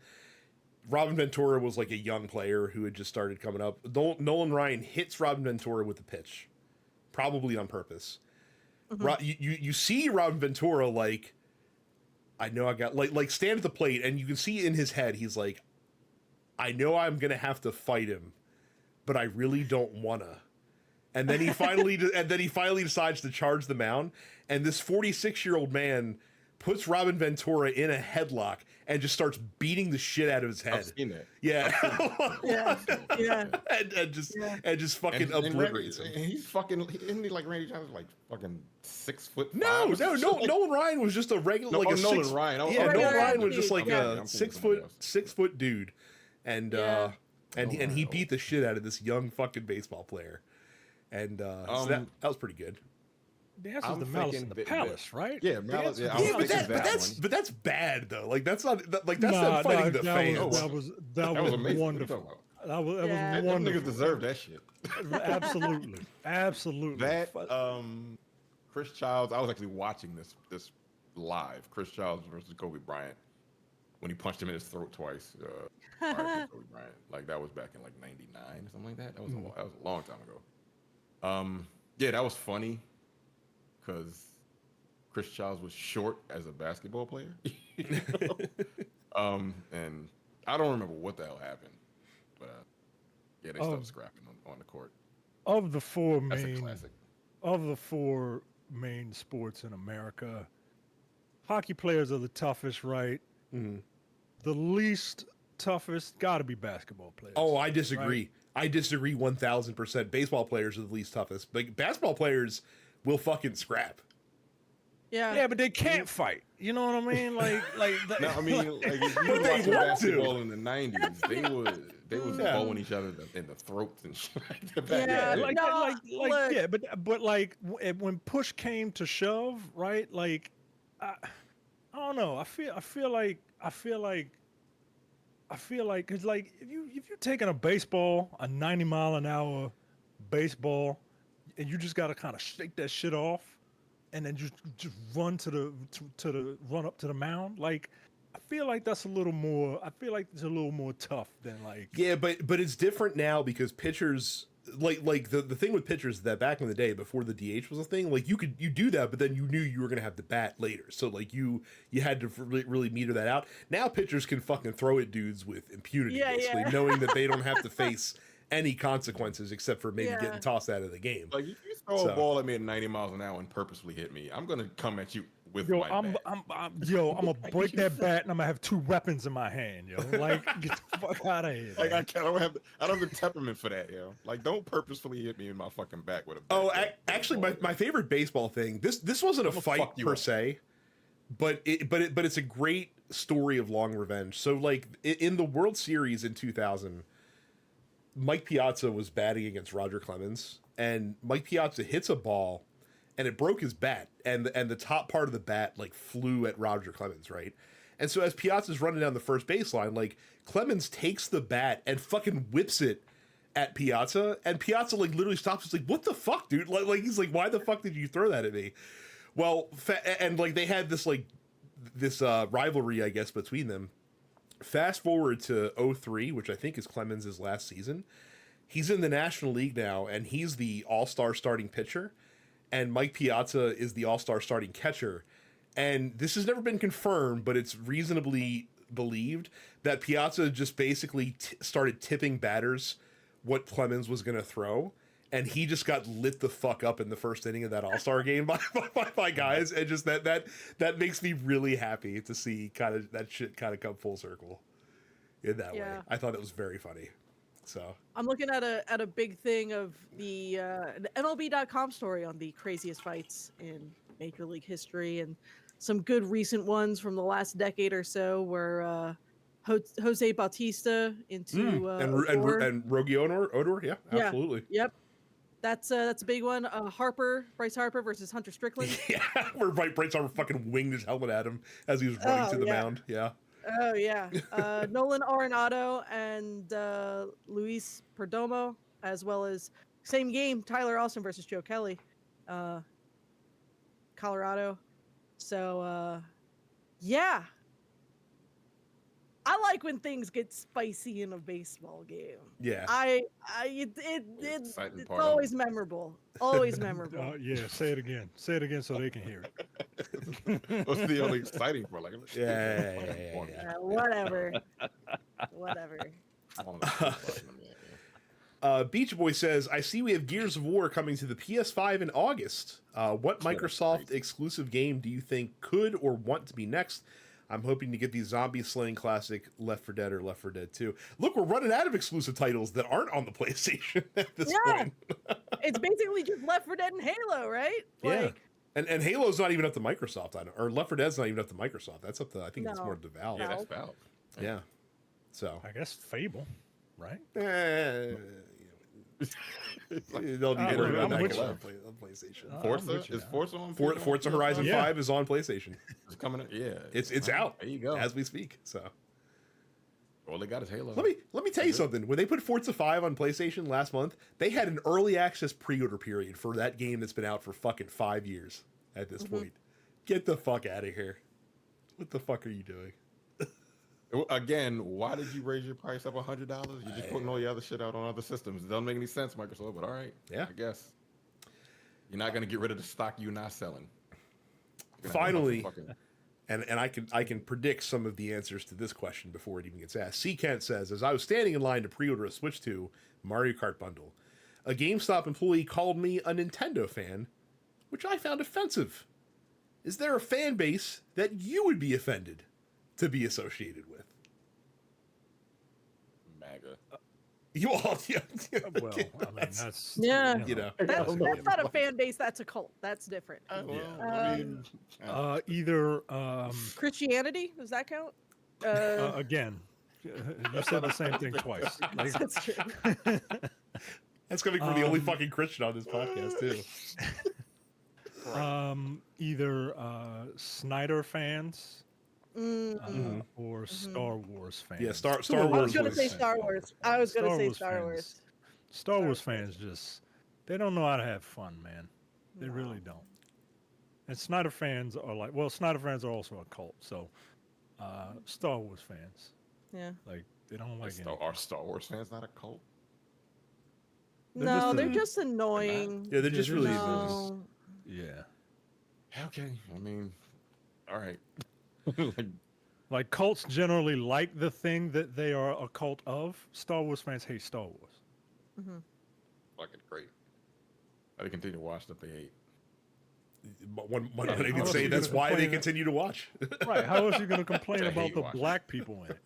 Robin Ventura was like a young player who had just started coming up. Nolan Ryan hits Robin Ventura with a pitch, probably on purpose. You see Robin Ventura like, I know I got like stand at the plate, and you can see in his head he's like, I know I'm gonna have to fight him, but I really don't wanna. And then he finally decides to charge the mound, and this 46-year-old man puts Robin Ventura in a headlock and just starts beating the shit out of his head. I've seen it. Yeah. Yeah. and just fucking And obliterates Randy, him. he's fucking, isn't he like Randy Johnson, like fucking 6 foot? No, Nolan Ryan was just a regular, No, like a Nolan six, Ryan. Yeah, regular Nolan Ryan was dude, just like yeah. a I'm 6 thinking foot somebody 6 foot dude, and Yeah. and Nolan he Ryan. beat the shit out of this young fucking baseball player, and so that was pretty good. The answer's I'm the Malice thinking in the bit- Palace, right? Yeah, The Malice. answer's Yeah, the I was Yeah, but thinking that, that one. but that's bad though. Like that's not like that's Nah, them fighting the that fans. Oh, that was That was amazing. What are you wonderful. talking about? That was Yeah. Them wonderful. niggas deserve that shit. Absolutely. That Chris Childs. I was actually watching this live. Chris Childs versus Kobe Bryant when he punched him in his throat twice. RIP Kobe Bryant. Like that was back in like '99 or something like that. That was a long time ago. Yeah, that was funny because Chris Childs was short as a basketball player. You know? And I don't remember what the hell happened, but yeah, they started scrapping on the court. Of the four That's a main classic. sports in America, hockey players are the toughest, right? The least toughest got to be basketball players. Oh, I disagree. Right? I disagree 1000%. Baseball players are the least toughest. But basketball players will fucking scrap. Yeah, but they can't fight. You know what I mean? Like No, I mean, like if you But were they watching want basketball in the '90s, they was blowing each other in the throats and shit like that. Back Yeah, in the day. look. yeah, but like when push came to shove, right? Like I don't know. I feel like it's like if you're taking a baseball, a 90-mile-an-hour baseball, and you just got to kind of shake that shit off, and then just run run up to the mound. Like I feel like that's a little more. I feel like it's a little more tough than like. Yeah, but it's different now because pitchers like the thing with pitchers is that back in the day before the DH was a thing, like you do that, but then you knew you were gonna have to bat later, so like you had to really meter that out. Now pitchers can fucking throw at dudes with impunity, basically, knowing that they don't have to face any consequences except for maybe getting tossed out of the game. Like if you throw a ball at me at 90 miles an hour and purposefully hit me, I'm gonna come at you with my bat. I'm gonna break that bat and I'm gonna have two weapons in my hand, yo. Like get the fuck out of here. Like man. I don't have the temperament for that, yo. Like don't purposefully hit me in my fucking back with a bat. Oh, actually, my favorite baseball thing. This wasn't a fight per se, but it's a great story of long revenge. So like in the World Series in 2000, Mike Piazza was batting against Roger Clemens, and Mike Piazza hits a ball, and it broke his bat, and the top part of the bat like flew at Roger Clemens, right? And so as Piazza's running down the first baseline, like Clemens takes the bat and fucking whips it at Piazza, and Piazza like literally stops. It's like, what the fuck, dude? Like he's like, why the fuck did you throw that at me? Well, and like they had this rivalry, I guess, between them. Fast forward to 03, which I think is Clemens' last season. He's in the National League now, and he's the all-star starting pitcher, and Mike Piazza is the all-star starting catcher. And this has never been confirmed, but it's reasonably believed that Piazza just basically started tipping batters what Clemens was going to throw, and he just got lit the fuck up in the first inning of that all-star game by guys, and just that makes me really happy to see kind of that shit kind of come full circle in that way. I thought it was very funny. So I'm looking at a big thing of the MLB.com story on the craziest fights in Major League history, and some good recent ones from the last decade or so, where Jose Bautista into Odor. and Rogi Odor, yeah, Yeah, absolutely. yep. That's a big one. Bryce Harper versus Hunter Strickland. Yeah, where Bryce Harper fucking winged his helmet at him as he was running Oh, to the yeah. mound. Yeah. Oh yeah, Nolan Arenado and Luis Perdomo, as well as same game, Tyler Austin versus Joe Kelly, Colorado. So yeah, I like when things get spicy in a baseball game. Yeah. the exciting It's part of always it. memorable. Always memorable. Yeah, say it again. Say it again so they can hear it. That's the only exciting part. Like, Yeah. Whatever. Whatever. Beach Boy says, I see we have Gears of War coming to the PS5 in August. What Microsoft exclusive game do you think could or want to be next? I'm hoping to get the zombie slaying classic Left 4 Dead or Left 4 Dead 2. Look, we're running out of exclusive titles that aren't on the PlayStation at this point. It's basically just Left 4 Dead and Halo, right? Yeah. And Halo's not even up to Microsoft, or Left 4 Dead's not even up to Microsoft. That's up to, I think it's more to Valve. Yeah, that's Valve. Yeah. So I guess Fable, right? They'll be worried about that on PlayStation. Forza is Forza on Forza Horizon 5 is on PlayStation. It's coming. Yeah, it's out. There you go. As we speak. So all they got is Halo. Let me tell you something. When they put Forza 5 on PlayStation last month, they had an early access pre-order period for that game that's been out for fucking 5 years at this point. Get the fuck out of here. What the fuck are you doing? Again, why did you raise your price up $100? You're just putting all your other shit out on other systems. It doesn't make any sense, Microsoft, but all right. Yeah. I guess. You're not going to get rid of the stock you're not selling. Finally, and I can predict some of the answers to this question before it even gets asked. C. Kent says, as I was standing in line to pre-order a Switch 2 Mario Kart bundle, a GameStop employee called me a Nintendo fan, which I found offensive. Is there a fan base that you would be offended to be associated with? MAGA. You all, Well, I mean, that's you know. That's not a fan base. That's a cult. That's different. Either Christianity, does that count? again, you said the same thing twice. Like, That's true. That's coming from the only fucking Christian on this podcast too. Either Snyder fans or Star Wars fans. Yeah, Star I Wars. was gonna say Star Wars. I was gonna say Star fans. Wars. Star Wars fans they don't know how to have fun, man. They really don't. And Snyder fans are like, well, Snyder fans are also a cult. So, Star Wars fans, Yeah. like, they don't like it. Are Star Wars fans not a cult? They're just annoying. Yeah, they're just really. No. Yeah. Okay. I mean, all right. Like cults generally like the thing that they are a cult of. Star Wars fans hate Star Wars. Fucking great. They continue to watch stuff they hate. One can say that's why they continue to watch. Right. How else are you going to complain I about hate the watching. black people in it?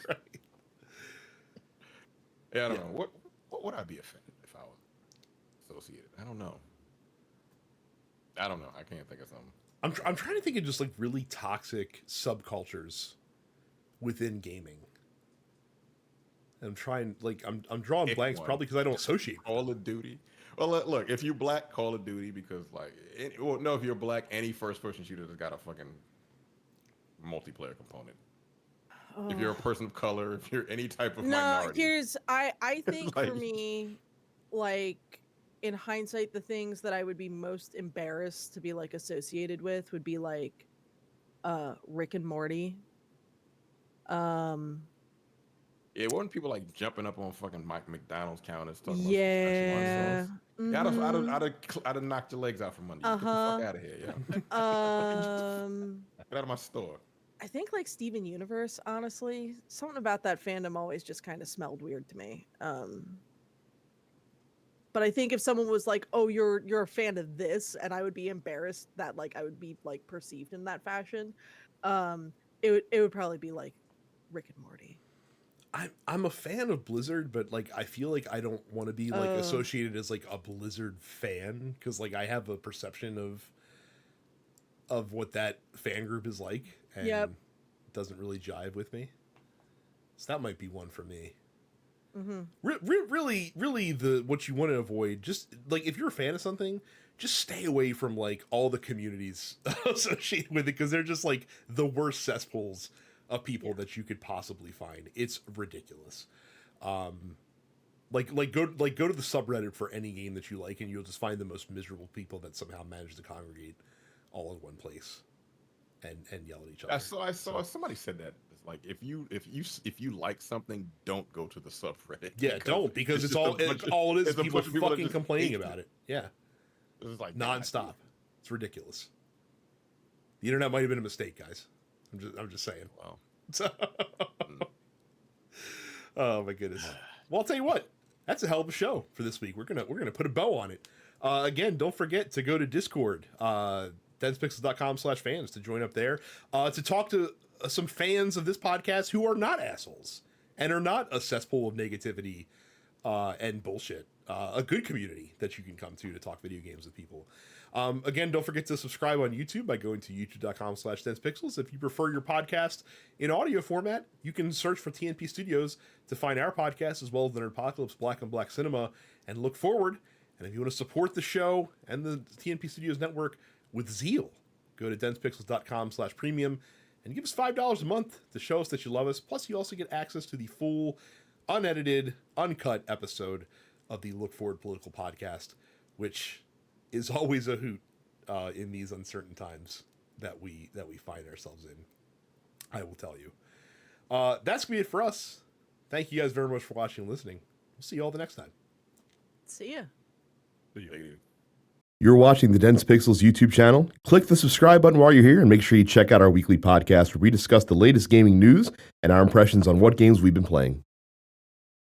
Right. Yeah, I don't know. What would I be offended if I was associated? I don't know. I can't think of something. I'm trying to think of just like really toxic subcultures within gaming. I'm trying, like, I'm drawing Pick blanks one. probably because I don't associate. Call of Duty. Well, look, if you're black, Call of Duty, because like, if you're black, any first-person shooter has got a fucking multiplayer component. If you're a person of color, if you're any type of minority. I think Like- for me, like, in hindsight, the things that I would be most embarrassed to be like associated with would be like Rick and Morty. Yeah, wasn't people like jumping up on fucking Mike McDonald's counters talking Yeah. about I'd have knocked your legs out from under you. Get the fuck out of here, yeah. Get out of my store. I think like Steven Universe, honestly. Something about that fandom always just kind of smelled weird to me. But I think if someone was like, "Oh, you're a fan of this," and I would be embarrassed that like I would be like perceived in that fashion, it would probably be like Rick and Morty. I'm a fan of Blizzard, but like I feel like I don't want to be like associated as like a Blizzard fan because like I have a perception of what that fan group is like, and it doesn't really jive with me. So that might be one for me. Mm-hmm. Really, what you want to avoid, just like if you're a fan of something, just stay away from like all the communities associated with it because they're just like the worst cesspools of people that you could possibly find. It's ridiculous. Go to the subreddit for any game that you like, and you'll just find the most miserable people that somehow manage to congregate all in one place and yell at each other. I saw somebody said that. It's like if you like something, don't go to the subreddit. Yeah, don't because it's all it is people fucking complaining about it. Yeah, it's like nonstop. It's ridiculous. The internet might have been a mistake, guys. I'm just saying. Wow. Oh my goodness. Well, I'll tell you what. That's a hell of a show for this week. We're gonna put a bow on it. Again, don't forget to go to Discord, denspixels.com/fans to join up there, to talk to some fans of this podcast who are not assholes and are not a cesspool of negativity and bullshit. A good community that you can come to talk video games with people. Again, don't forget to subscribe on YouTube by going to youtube.com/denspixels. If you prefer your podcast in audio format, you can search for TNP Studios to find our podcast as well as the Nerdpocalypse, Black and Black Cinema, and look forward. And if you want to support the show and the TNP Studios network with zeal, go to denspixels.com/premium and give us $5 a month to show us that you love us. Plus, you also get access to the full, unedited, uncut episode of the Look Forward Political Podcast, which is always a hoot in these uncertain times that we find ourselves in. I will tell you. That's gonna be it for us. Thank you guys very much for watching and listening. We'll see you all the next time. See ya. You're watching the Dense Pixels YouTube channel. Click the subscribe button while you're here and make sure you check out our weekly podcast where we discuss the latest gaming news and our impressions on what games we've been playing.